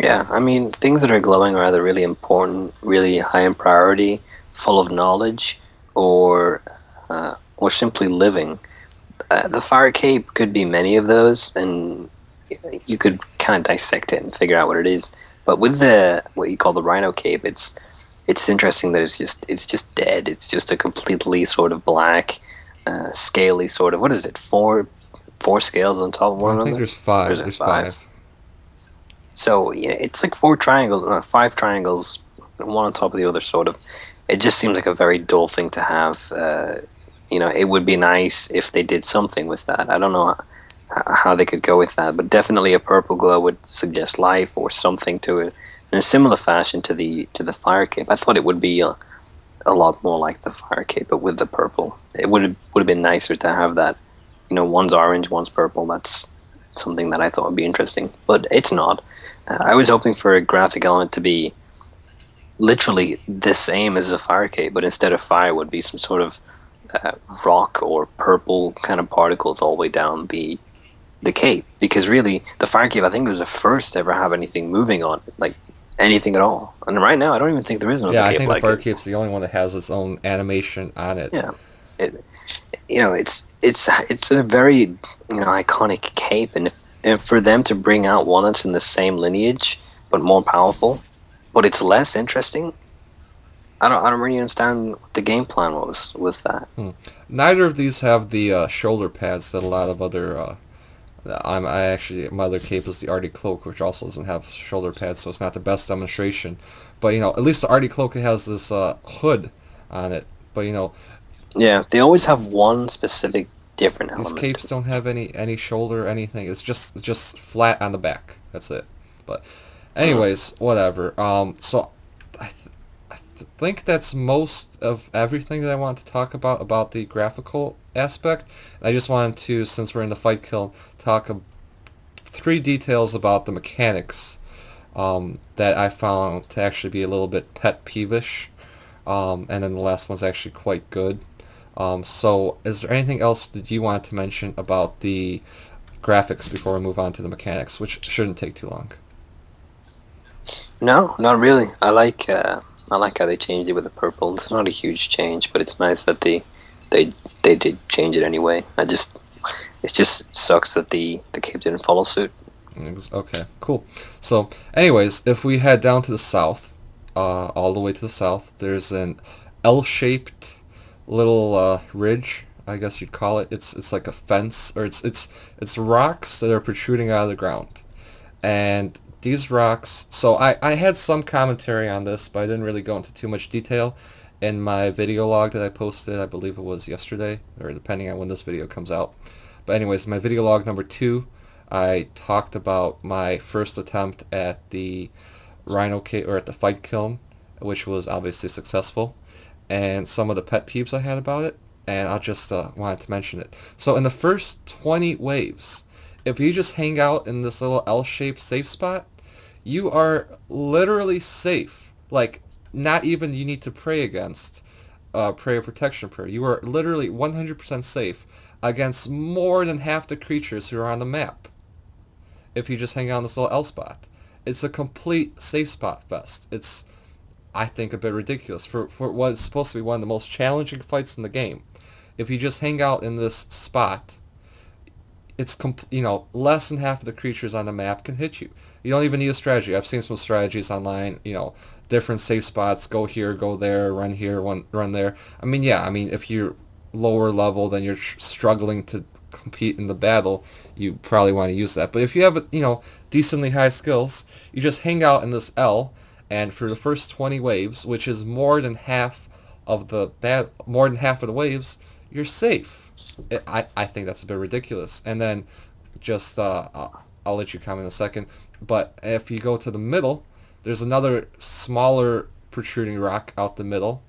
[SPEAKER 2] Yeah, I mean, things that are glowing are either really important, really high in priority, full of knowledge, or simply living. The fire cape could be many of those, and you could kind of dissect it and figure out what it is. But with the what you call the rhino cape, it's interesting that it's just dead. It's just a completely sort of black, scaly sort of, what is it? Four scales on top of one
[SPEAKER 1] I think
[SPEAKER 2] another.
[SPEAKER 1] there's
[SPEAKER 2] Or
[SPEAKER 1] five.
[SPEAKER 2] is it
[SPEAKER 1] There's
[SPEAKER 2] five?
[SPEAKER 1] five.
[SPEAKER 2] So yeah, it's like four triangles, five triangles, one on top of the other, sort of. It just seems like a very dull thing to have. It would be nice if they did something with that. I don't know how they could go with that, but definitely a purple glow would suggest life or something to it. In a similar fashion to the fire cape, I thought it would be a lot more like the fire cape, but with the purple. It would have been nicer to have that. One's orange, one's purple. That's something that I thought would be interesting, but it's not. I was hoping for a graphic element to be literally the same as a fire cape, but instead of fire would be some sort of rock or purple kind of particles all the way down the cape. Because really, the fire cape, I think, was the first to ever have anything moving on it, like anything at all. And right now, I don't even think there is another
[SPEAKER 1] Yeah, I
[SPEAKER 2] cape
[SPEAKER 1] think the
[SPEAKER 2] like
[SPEAKER 1] fire
[SPEAKER 2] it.
[SPEAKER 1] cape's the only one that has its own animation on it.
[SPEAKER 2] Yeah, it, it's a very iconic cape, and for them to bring out one that's in the same lineage but more powerful, but it's less interesting. I don't really understand what the game plan was with that.
[SPEAKER 1] Neither of these have the shoulder pads that a lot of other. My other cape is the Arty Cloak, which also doesn't have shoulder pads, so it's not the best demonstration. But at least the Arty Cloak has this hood on it. But
[SPEAKER 2] Yeah, they always have one specific different
[SPEAKER 1] these
[SPEAKER 2] element.
[SPEAKER 1] capes don't have any shoulder or anything. It's just flat on the back. That's it. But
[SPEAKER 2] Mm.
[SPEAKER 1] anyways, whatever. So I think that's most of everything that I want to talk about the graphical aspect. I just wanted to, since we're in the Fight Kiln, talk three details about the mechanics that I found to actually be a little bit pet peevish, and then the last one's actually quite good. So is there anything else that you want to mention about the graphics before we move on to the mechanics, which shouldn't take too long?
[SPEAKER 2] No, not really. I like how they changed it with the purple. It's not a huge change, but it's nice that they did change it anyway. It just sucks that the cape didn't follow suit.
[SPEAKER 1] Okay, cool. So, anyways, if we head down to the south, all the way to the south, there's an L-shaped little ridge, I guess you'd call it. It's like a fence, or it's rocks that are protruding out of the ground. And these rocks, so I had some commentary on this, but I didn't really go into too much detail in my video log that I posted. I believe it was yesterday, or depending on when this video comes out. But anyways, my video log number 2, I talked about my first attempt at the or at the Fight Kiln, which was obviously successful, and some of the pet peeves I had about it, and I just wanted to mention it. So in the first 20 waves, if you just hang out in this little L-shaped safe spot, you are literally safe. Like, not even you need to pray against prayer protection prayer. You are literally 100% safe against more than half the creatures who are on the map if you just hang out in this little L spot. It's a complete safe spot fest. It's, I think, a bit ridiculous for what is supposed to be one of the most challenging fights in the game. If you just hang out in this spot, it's less than half of the creatures on the map can hit you. You don't even need a strategy. I've seen some strategies online, different safe spots, go here, go there, run here, run there. If you're lower level, then you're struggling to compete in the battle, you probably want to use that. But if you have, decently high skills, you just hang out in this L, and for the first 20 waves, which is more than half of the waves, you're safe. I think that's a bit ridiculous. And then just I'll let you comment in a second. But if you go to the middle, there's another smaller protruding rock out the middle,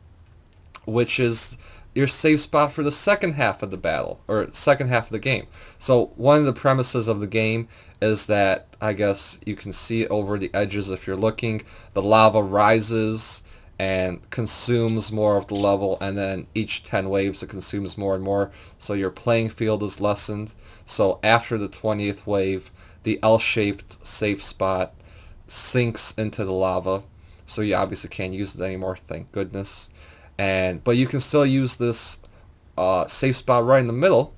[SPEAKER 1] which is your safe spot for the second half of the battle or second half of the game. So one of the premises of the game is that I guess you can see over the edges if you're looking. The lava rises and consumes more of the level, and then each 10 waves it consumes more and more, so your playing field is lessened. So after the 20th wave, the L-shaped safe spot sinks into the lava, so you obviously can't use it anymore, thank goodness. And but you can still use this safe spot right in the middle,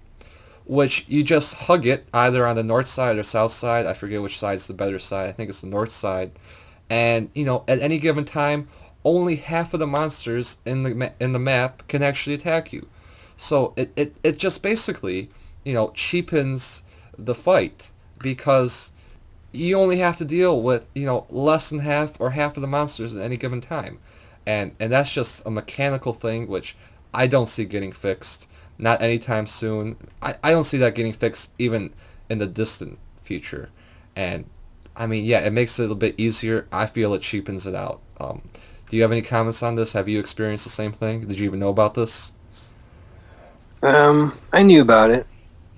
[SPEAKER 1] which you just hug it either on the north side or south side. I forget which side's the better side. I think it's the north side. And at any given time, only half of the monsters in the map can actually attack you. So it just basically cheapens the fight because you only have to deal with less than half or half of the monsters at any given time, and that's just a mechanical thing which I don't see getting fixed, not anytime soon. I don't see that getting fixed even in the distant future. And I mean, yeah, it makes it a little bit easier. I feel it cheapens it out. Do you have any comments on this? Have you experienced the same thing? Did you even know about this?
[SPEAKER 2] I knew about it.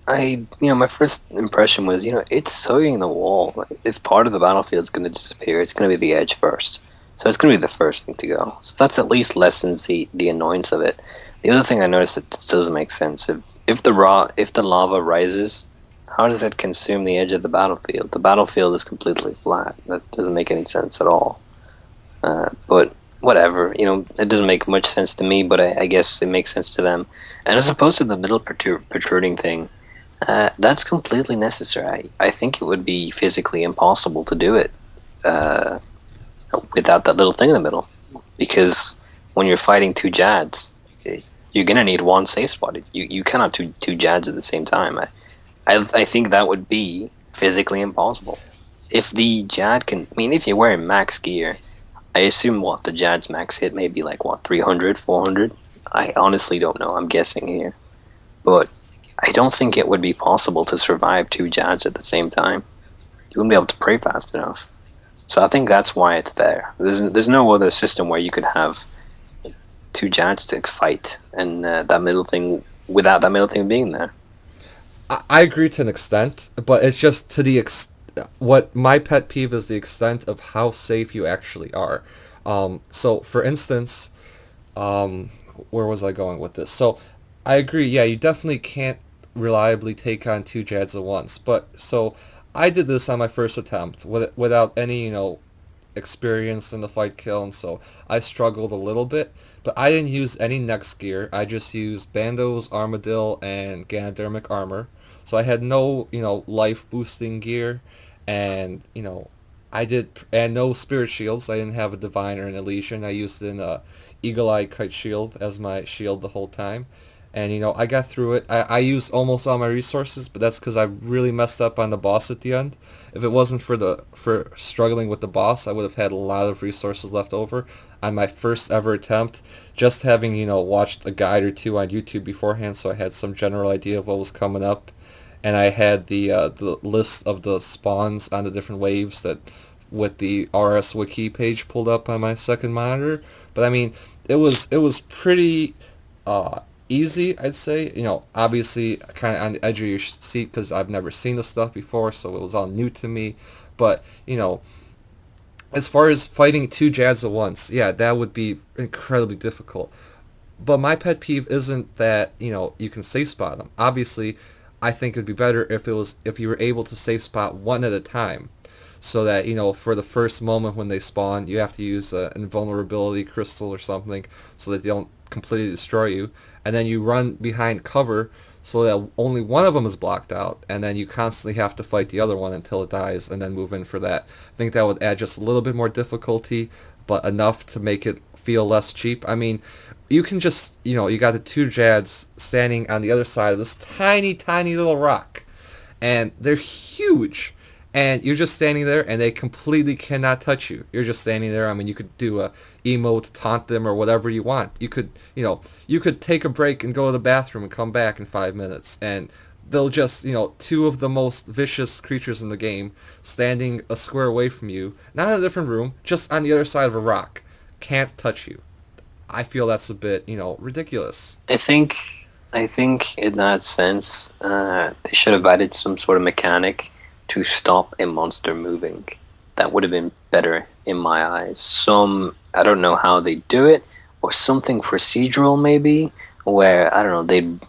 [SPEAKER 2] My first impression was, it's hugging the wall. Like, if part of the battlefield's going to disappear, it's going to be the edge first. So it's going to be the first thing to go. So that's at least lessens the annoyance of it. The other thing I noticed that doesn't make sense, if the lava rises, how does it consume the edge of the battlefield? The battlefield is completely flat. That doesn't make any sense at all. But whatever, it doesn't make much sense to me, but I guess it makes sense to them. And as opposed to the middle protruding thing, that's completely necessary. I think it would be physically impossible to do it without that little thing in the middle. Because when you're fighting two Jads, you're going to need one safe spot. You cannot two Jads at the same time. I think that would be physically impossible. If the Jad can... I mean, if you're wearing max gear, I assume the Jad's max hit may be like, 300, 400? I honestly don't know. I'm guessing here. But I don't think it would be possible to survive two Jads at the same time. You wouldn't be able to pray fast enough. So I think that's why it's there. There's no other system where you could have two Jads to fight and that middle thing without that middle thing being there.
[SPEAKER 1] I agree to an extent, but it's just to the what my pet peeve is the extent of how safe you actually are. So, for instance, where was I going with this? So, I agree. Yeah, you definitely can't reliably take on two Jads at once. But so I did this on my first attempt without any experience in the Fight Kiln, so I struggled a little bit. But I didn't use any next gear. I just used Bandos, Armadil, and Ganodermic armor. So I had no, life boosting gear, and and no spirit shields. I didn't have a divine or an Elysian. I used an Eagle Eye Kite Shield as my shield the whole time. And I got through it. I used almost all my resources, but that's because I really messed up on the boss at the end. If it wasn't for struggling with the boss, I would have had a lot of resources left over on my first ever attempt. Just having watched a guide or two on YouTube beforehand, so I had some general idea of what was coming up, and I had the list of the spawns on the different waves that with the RS Wiki page pulled up on my second monitor. But I mean, it was pretty easy, I'd say. Obviously kind of on the edge of your seat because I've never seen this stuff before, so it was all new to me. But as far as fighting two Jads at once, yeah, that would be incredibly difficult. But my pet peeve isn't that you can safe spot them. Obviously, I think it'd be better if you were able to safe spot one at a time, so that for the first moment when they spawn, you have to use an invulnerability crystal or something so that they don't completely destroy you, and then you run behind cover so that only one of them is blocked out, and then you constantly have to fight the other one until it dies, and then move in for that. I think that would add just a little bit more difficulty, but enough to make it feel less cheap. I mean, you can just, you got the two Jads standing on the other side of this tiny, tiny little rock, and they're huge. And you're just standing there, and they completely cannot touch you. You're just standing there. I mean, you could do a emote, taunt them, or whatever you want. You could take a break and go to the bathroom and come back in 5 minutes, and they'll just, two of the most vicious creatures in the game, standing a square away from you, not in a different room, just on the other side of a rock, can't touch you. I feel that's a bit, ridiculous.
[SPEAKER 2] I think I think in that sense, they should have added some sort of mechanic to stop a monster moving. That would have been better in my eyes. I don't know how they do it, or something procedural maybe, where I don't know they'd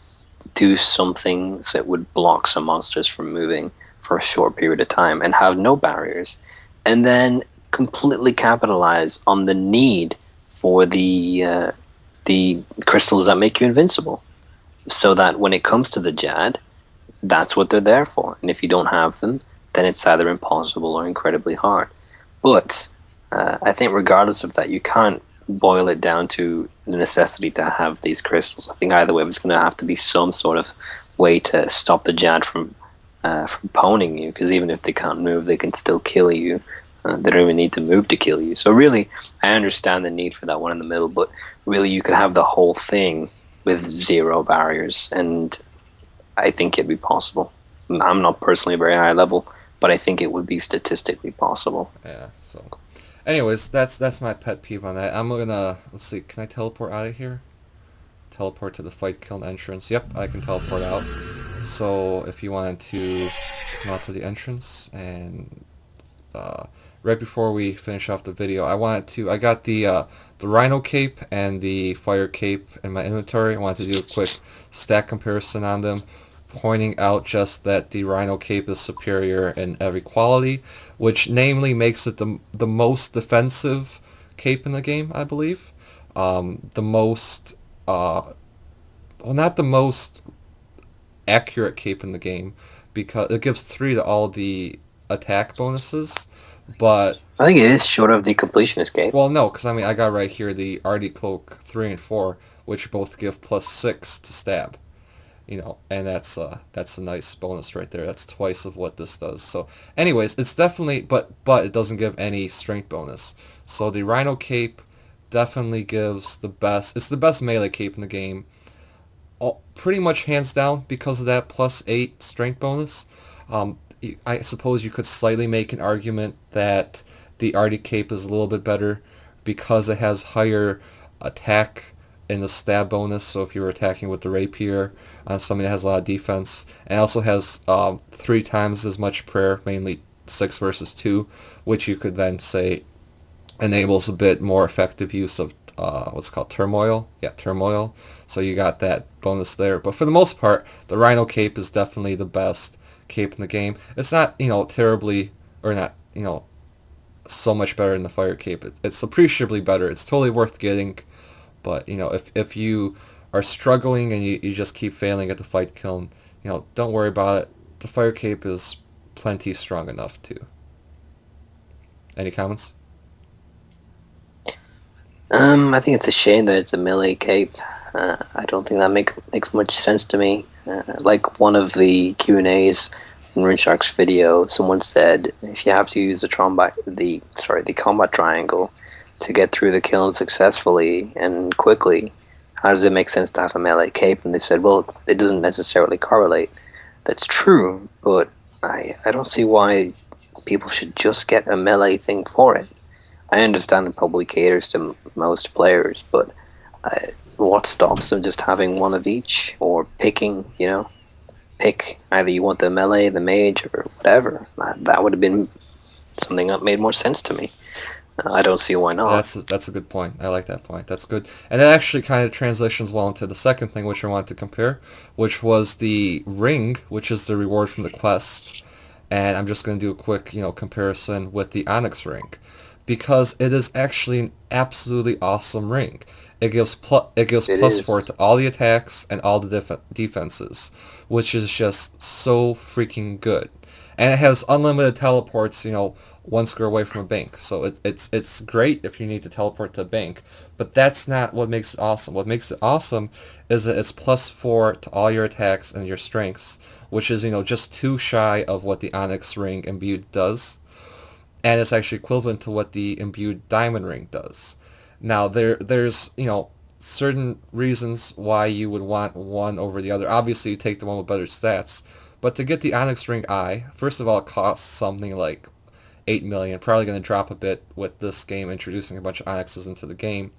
[SPEAKER 2] do something that would block some monsters from moving for a short period of time and have no barriers, and then completely capitalize on the need for the crystals that make you invincible, so that when it comes to the Jad, that's what they're there for. And if you don't have them, then it's either impossible or incredibly hard. But I think, regardless of that, you can't boil it down to the necessity to have these crystals. I think either way, there's going to have to be some sort of way to stop the Jad from poning you. Because even if they can't move, they can still kill you. They don't even need to move to kill you. So really, I understand the need for that one in the middle. But really, you could have the whole thing with zero barriers, and I think it'd be possible. I'm not personally a very high level, but I think it would be statistically possible.
[SPEAKER 1] Yeah. So, anyways, that's my pet peeve on that. I'm gonna let's see. Can I teleport out of here? Teleport to the Fight Kiln entrance. Yep, I can teleport out. So if you wanted to come out to the entrance and right before we finish off the video, I got the Rhino cape and the Fire cape in my inventory. I wanted to do a quick stat comparison on them, pointing out just that the Rhino cape is superior in every quality, which namely makes it the most defensive cape in the game, I believe. The most, well, not the most accurate cape in the game, because it gives 3 to all the attack bonuses, but
[SPEAKER 2] I think it is short of the completion escape.
[SPEAKER 1] well, no, because I mean I got right here the Artie Cloak 3 and 4, which both give +6 to stab, and that's a nice bonus right there. That's twice of what this does. So, anyways, it's definitely, but it doesn't give any strength bonus. So the Rhino cape definitely gives the best. It's the best melee cape in the game, pretty much hands down because of that +8 strength bonus. I suppose you could slightly make an argument that the Arctic Cape is a little bit better because it has higher attack in the stab bonus. So if you were attacking with the rapier on something that has a lot of defense, and also has 3 times as much prayer, mainly 6 versus 2, which you could then say enables a bit more effective use of what's called turmoil. Yeah, turmoil. So you got that bonus there. But for the most part, the Rhino cape is definitely the best cape in the game. It's not, terribly, or not, so much better than the Fire cape. It's appreciably better. It's totally worth getting. But, if you are struggling and you just keep failing at the Fight Kiln, don't worry about it. The Fire cape is plenty strong enough too. Any comments?
[SPEAKER 2] I think it's a shame that it's a melee cape. I don't think that makes much sense to me. Like one of the Q&As in RuneShark's video, someone said if you have to use the combat triangle to get through the kiln successfully and quickly, how does it make sense to have a melee cape? And they said, well, it doesn't necessarily correlate. That's true, but I don't see why people should just get a melee thing for it. I understand it probably caters to most players, but what stops them just having one of each, or picking, pick either you want the melee, the mage, or whatever. That would have been something that made more sense to me. I don't see why not.
[SPEAKER 1] That's a good point. I like that point. That's good. And that actually kind of transitions well into the second thing which I wanted to compare, which was the ring, which is the reward from the quest. And I'm just going to do a quick, comparison with the Onyx ring, because it is actually an absolutely awesome ring. It gives +4 to all the attacks and all the defenses, which is just so freaking good. And it has unlimited teleports, 1 square away from a bank. So it's great if you need to teleport to a bank, but that's not what makes it awesome. What makes it awesome is that it's +4 to all your attacks and your strengths, which is, just 2 shy of what the Onyx ring imbued does. And it's actually equivalent to what the imbued diamond ring does. Now there's certain reasons why you would want one over the other. Obviously, you take the one with better stats, but to get the Onyx ring eye, first of all, it costs something like 8 million. Probably going to drop a bit with this game introducing a bunch of Onyxes into the game.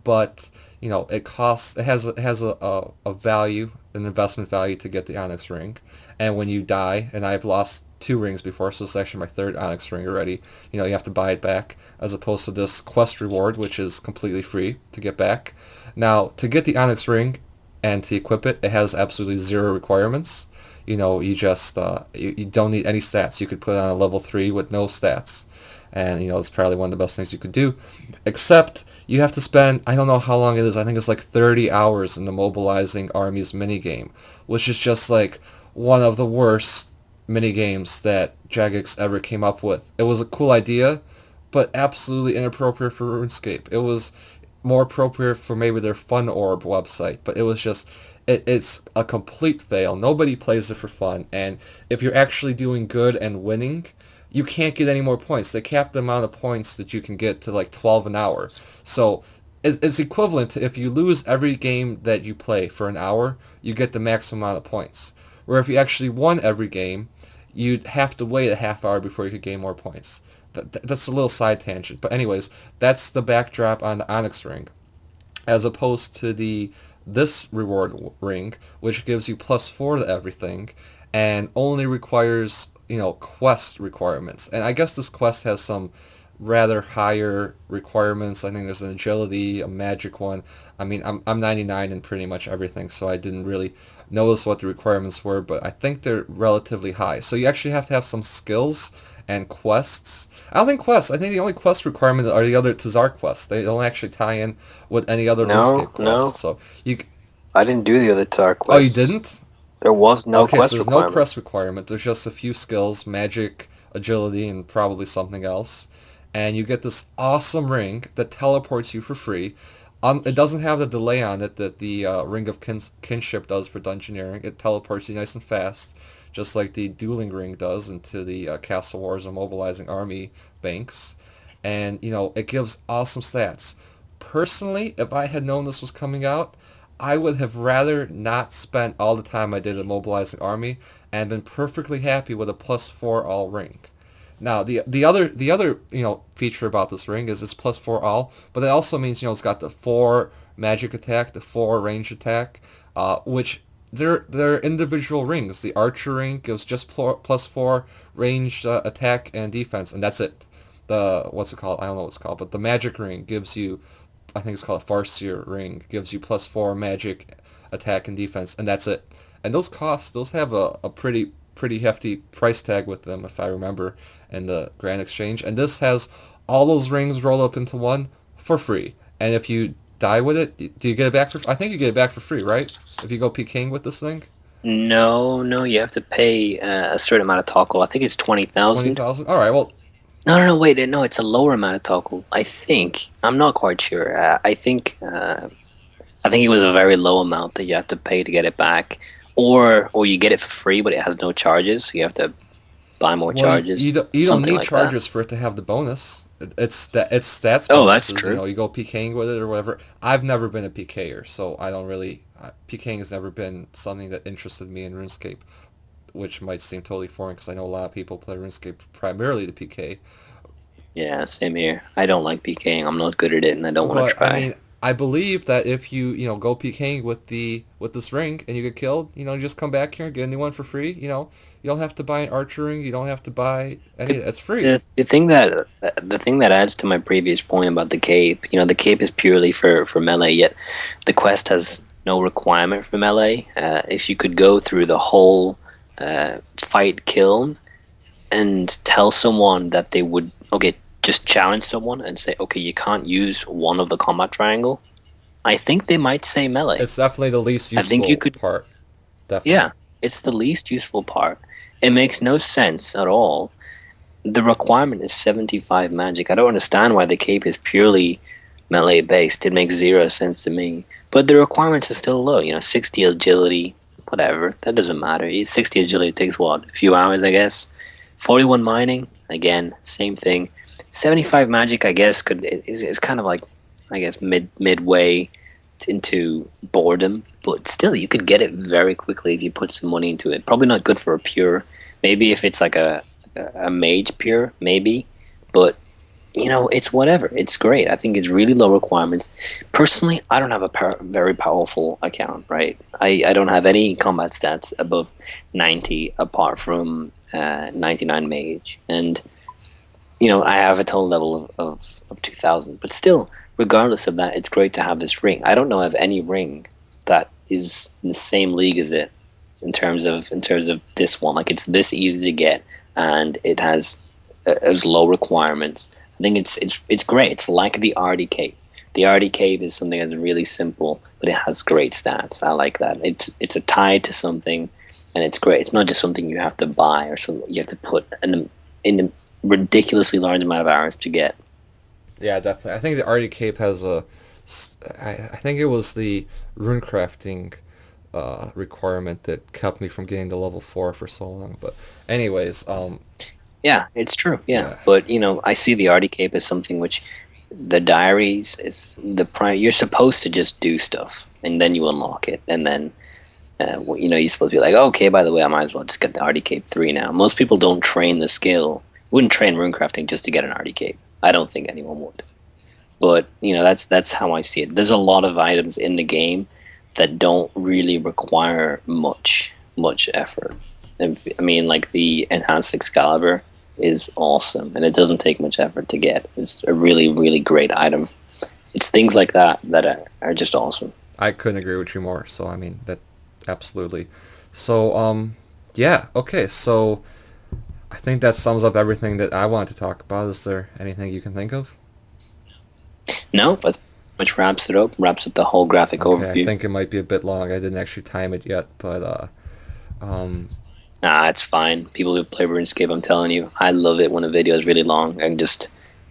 [SPEAKER 1] but it costs. It has a value, an investment value to get the Onyx ring, and when you die, and I've lost 2 rings before, so it's actually my 3rd Onyx ring already. You have to buy it back, as opposed to this quest reward, which is completely free to get back. Now, to get the Onyx ring and to equip it, it has absolutely 0 requirements. You just you don't need any stats. You could put it on a level 3 with no stats, and it's probably one of the best things you could do. Except you have to spend, I don't know how long it is. I think it's like 30 hours in the mobilizing armies minigame, which is just like one of the worst minigames that Jagex ever came up with. It was a cool idea, but absolutely inappropriate for RuneScape. It was more appropriate for maybe their Fun Orb website, but it was just it's a complete fail. Nobody plays it for fun, and if you're actually doing good and winning, you can't get any more points. They cap the amount of points that you can get to like 12 an hour. So it's equivalent to if you lose every game that you play for an hour, you get the maximum amount of points. Where if you actually won every game, you'd have to wait a half hour before you could gain more points. That's a little side tangent. But anyways, that's the backdrop on the Onyx ring. As opposed to this reward ring, which gives you +4 to everything, and only requires quest requirements. And I guess this quest has some rather higher requirements. I think there's an agility, a magic one. I mean, I'm 99 in pretty much everything, so I didn't really notice what the requirements were, but I think they're relatively high. So you actually have to have some skills and quests. I don't think quests. I think the only quest requirement are the other TzHaar quests. They don't actually tie in with any other
[SPEAKER 2] No,
[SPEAKER 1] RuneScape
[SPEAKER 2] no,
[SPEAKER 1] quests. So you.
[SPEAKER 2] I didn't do the other TzHaar
[SPEAKER 1] Oh, you
[SPEAKER 2] quests.
[SPEAKER 1] didn't?
[SPEAKER 2] There was no
[SPEAKER 1] Okay, so
[SPEAKER 2] quest
[SPEAKER 1] there's no
[SPEAKER 2] requirement.
[SPEAKER 1] quest requirement. There's just a few skills, magic, agility, and probably something else. And you get this awesome ring that teleports you for free. It doesn't have the delay on it that the Ring of Kinship does for Dungeoneering. It teleports you nice and fast, just like the Dueling Ring does into the Castle Wars or Mobilizing Army banks. And, it gives awesome stats. Personally, if I had known this was coming out, I would have rather not spent all the time I did at Mobilizing Army and been perfectly happy with a +4 all ring. Now the other feature about this ring is it's +4 all, but it also means it's got the 4 magic attack, the 4 range attack, which they're individual rings. The archer ring gives just +4 ranged attack and defense, and that's it. The what's it called? I don't know what it's called, but the magic ring gives you, I think it's called a Farseer ring, gives you +4 magic attack and defense, and that's it. And those have a pretty hefty price tag with them, if I remember, in the Grand Exchange. And this has all those rings rolled up into one for free. And if you die with it, do you get it back for? I think you get it back for free, right? If you go PKing with this thing.
[SPEAKER 2] No, no, you have to pay a certain amount of toggle. I think it's 20,000.
[SPEAKER 1] 20,000. All right. Well,
[SPEAKER 2] No, wait, no, it's a lower amount of toggle. I think. I'm not quite sure. I think it was a very low amount that you have to pay to get it back, or you get it for free, but it has no charges. So you have to buy more charges.
[SPEAKER 1] You don't
[SPEAKER 2] something
[SPEAKER 1] need
[SPEAKER 2] like
[SPEAKER 1] charges for it to have the bonus. It's stats
[SPEAKER 2] Oh, that's
[SPEAKER 1] bonuses.
[SPEAKER 2] true.
[SPEAKER 1] You go PKing with it or whatever. I've never been a PKer, so I don't really. PKing has never been something that interested me in RuneScape, which might seem totally foreign because I know a lot of people play RuneScape primarily to PK.
[SPEAKER 2] Yeah, same here. I don't like PKing. I'm not good at it, and I don't want to
[SPEAKER 1] But I
[SPEAKER 2] try.
[SPEAKER 1] mean, I believe that if you go PKing with this ring and you get killed, you just come back here and get a new one for free. You don't have to buy an archer ring. You don't have to buy any.
[SPEAKER 2] The,
[SPEAKER 1] It's free.
[SPEAKER 2] the thing that adds to my previous point about the cape, the cape is purely for melee. Yet the quest has no requirement for melee. If you could go through the whole Fight Kiln and tell someone that they would, okay, just challenge someone and say, okay, you can't use one of the combat triangle, I think they might say melee.
[SPEAKER 1] It's definitely the least
[SPEAKER 2] I think you
[SPEAKER 1] useful
[SPEAKER 2] could,
[SPEAKER 1] part. Definitely.
[SPEAKER 2] yeah, it's the least useful part. It makes no sense at all. The requirement is 75 magic. I don't understand why the cape is purely melee based. It makes 0 sense to me. But the requirements are still low. 60 agility, whatever. That doesn't matter. 60 agility takes what? A few hours, I guess. 41 mining, again, same thing. 75 magic, I guess, is kind of like, I guess, midway into boredom. But still, you could get it very quickly if you put some money into it. Probably not good for a pure. Maybe if it's like a mage pure, maybe. But it's whatever. It's great. I think it's really low requirements. Personally, I don't have a very powerful account, right? I don't have any combat stats above 90 apart from 99 mage. And, I have a total level of 2000. But still, regardless of that, it's great to have this ring. I don't know of any ring that is in the same league as it in terms of this one. Like, it's this easy to get, and it has as low requirements. I think it's great. It's like the RD Cape. The RD Cape is something that's really simple, but it has great stats. I like that. It's a tie to something, and it's great. It's not just something you have to buy or something you have to put in a ridiculously large amount of hours to get.
[SPEAKER 1] Yeah, definitely. I think the Arctic Cape has I think it was the runecrafting requirement that kept me from getting to level 4 for so long. But anyways,
[SPEAKER 2] Yeah, it's true. Yeah,
[SPEAKER 1] yeah,
[SPEAKER 2] but I see the RD Cape as something which the diaries is the prime. You're supposed to just do stuff, and then you unlock it, and then you're supposed to be like, oh, okay, by the way, I might as well just get the RD Cape 3 now. Most people don't train the skill. Wouldn't train runecrafting just to get an RD Cape. I don't think anyone would. But that's how I see it. There's a lot of items in the game that don't really require much effort. I mean, like the enhanced Excalibur is awesome, and it doesn't take much effort to get. It's a really really great item. It's things like that that are just awesome.
[SPEAKER 1] I couldn't agree with you more. So I mean that absolutely. So yeah, okay. So I think that sums up everything that I wanted to talk about. Is there anything you can think of?
[SPEAKER 2] No, that much wraps it up. Wraps up the whole graphic
[SPEAKER 1] Okay, I
[SPEAKER 2] overview.
[SPEAKER 1] think it might be a bit long. I didn't actually time it yet, but um,
[SPEAKER 2] Nah, it's fine. People who play RuneScape, I'm telling you, I love it when a video is really long. I can just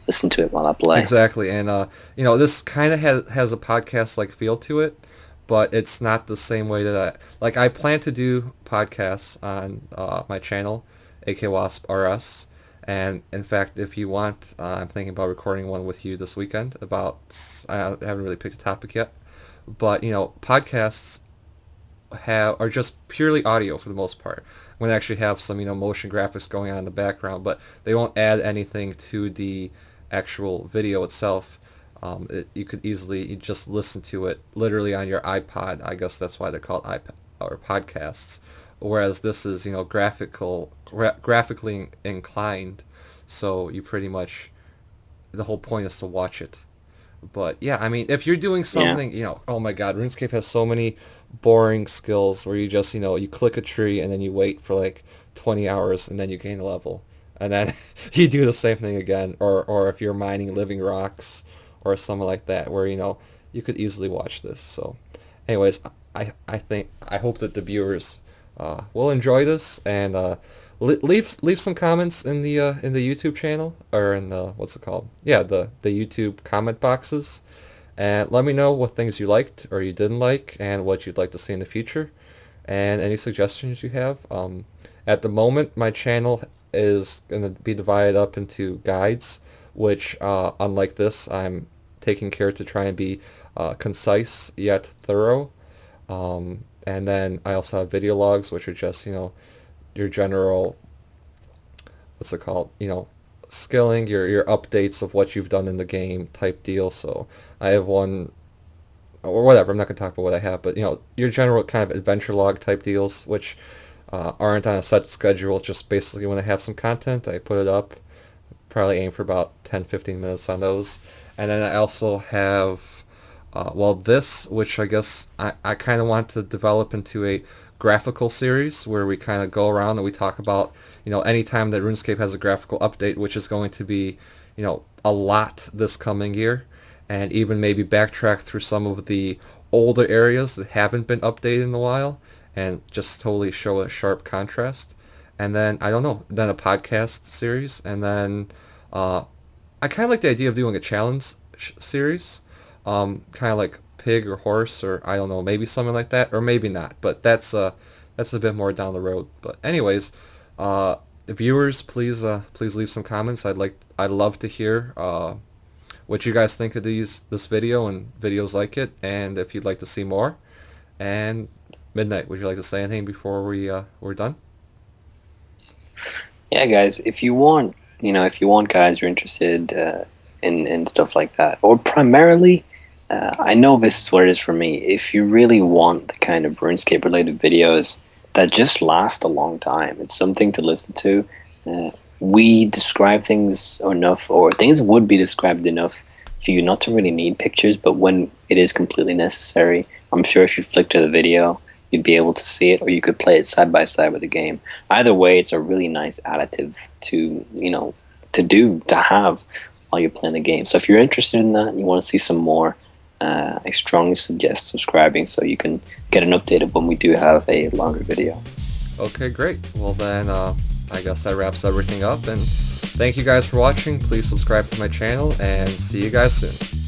[SPEAKER 2] listen to it while I play.
[SPEAKER 1] exactly. And this kind of has a podcast like feel to it, but it's not the same way that I plan to do podcasts on my channel, AKwaspRS. And in fact, if you want, I'm thinking about recording one with you this weekend about I haven't really picked a topic yet, but podcasts are just purely audio for the most part. I'm going to actually have some motion graphics going on in the background, but they won't add anything to the actual video itself. You could easily just listen to it literally on your iPod. I guess that's why they're called iPod or podcasts. Whereas this is graphically inclined, so you pretty much the whole point is to watch it. But yeah, I mean, if you're doing
[SPEAKER 2] Yeah,
[SPEAKER 1] something, oh my God, RuneScape has so many boring skills where you just, you click a tree and then you wait for like 20 hours and then you gain a level. And then you do the same thing again. Or if you're mining living rocks or something like that where, you could easily watch this. So anyways, I hope that the viewers will enjoy this and leave some comments in the YouTube channel or in the what's it called? Yeah, the YouTube comment boxes, and let me know what things you liked or you didn't like and what you'd like to see in the future, and any suggestions you have. At the moment, my channel is going to be divided up into guides, which unlike this, I'm taking care to try and be concise yet thorough. And then I also have video logs, which are just, your general, what's it called, skilling, your updates of what you've done in the game type deal. So I have one, or whatever, I'm not going to talk about what I have, but, your general kind of adventure log type deals, which aren't on a set schedule. Just basically when I have some content, I put it up. Probably aim for about 10-15 minutes on those. And then I also have this, which I guess I kind of want to develop into a graphical series where we kind of go around and we talk about, anytime that RuneScape has a graphical update, which is going to be, a lot this coming year, and even maybe backtrack through some of the older areas that haven't been updated in a while and just totally show a sharp contrast. And then, I don't know, then a podcast series, and then I kind of like the idea of doing a challenge series, kind of like pig or horse or I don't know, maybe something like that, or maybe not. But that's a bit more down the road. But anyways, viewers, please leave some comments. I'd love to hear what you guys think of this video and videos like it, and if you'd like to see more. And Midnite, would you like to say anything before we're done?
[SPEAKER 2] yeah, guys. If you want if you want guys who are interested in stuff like that, or primarily, I know this is what it is for me. If you really want the kind of RuneScape related videos that just last a long time, it's something to listen to. We describe things enough, or things would be described enough for you not to really need pictures, but when it is completely necessary, I'm sure if you flick to the video, you'd be able to see it, or you could play it side by side with the game. Either way, it's a really nice additive to, to have while you're playing the game. So if you're interested in that and you want to see some more, I strongly suggest subscribing so you can get an update of when we do have a longer video.
[SPEAKER 1] Okay, great. Well then, I guess that wraps everything up, and thank you guys for watching. Please subscribe to my channel, and see you guys soon.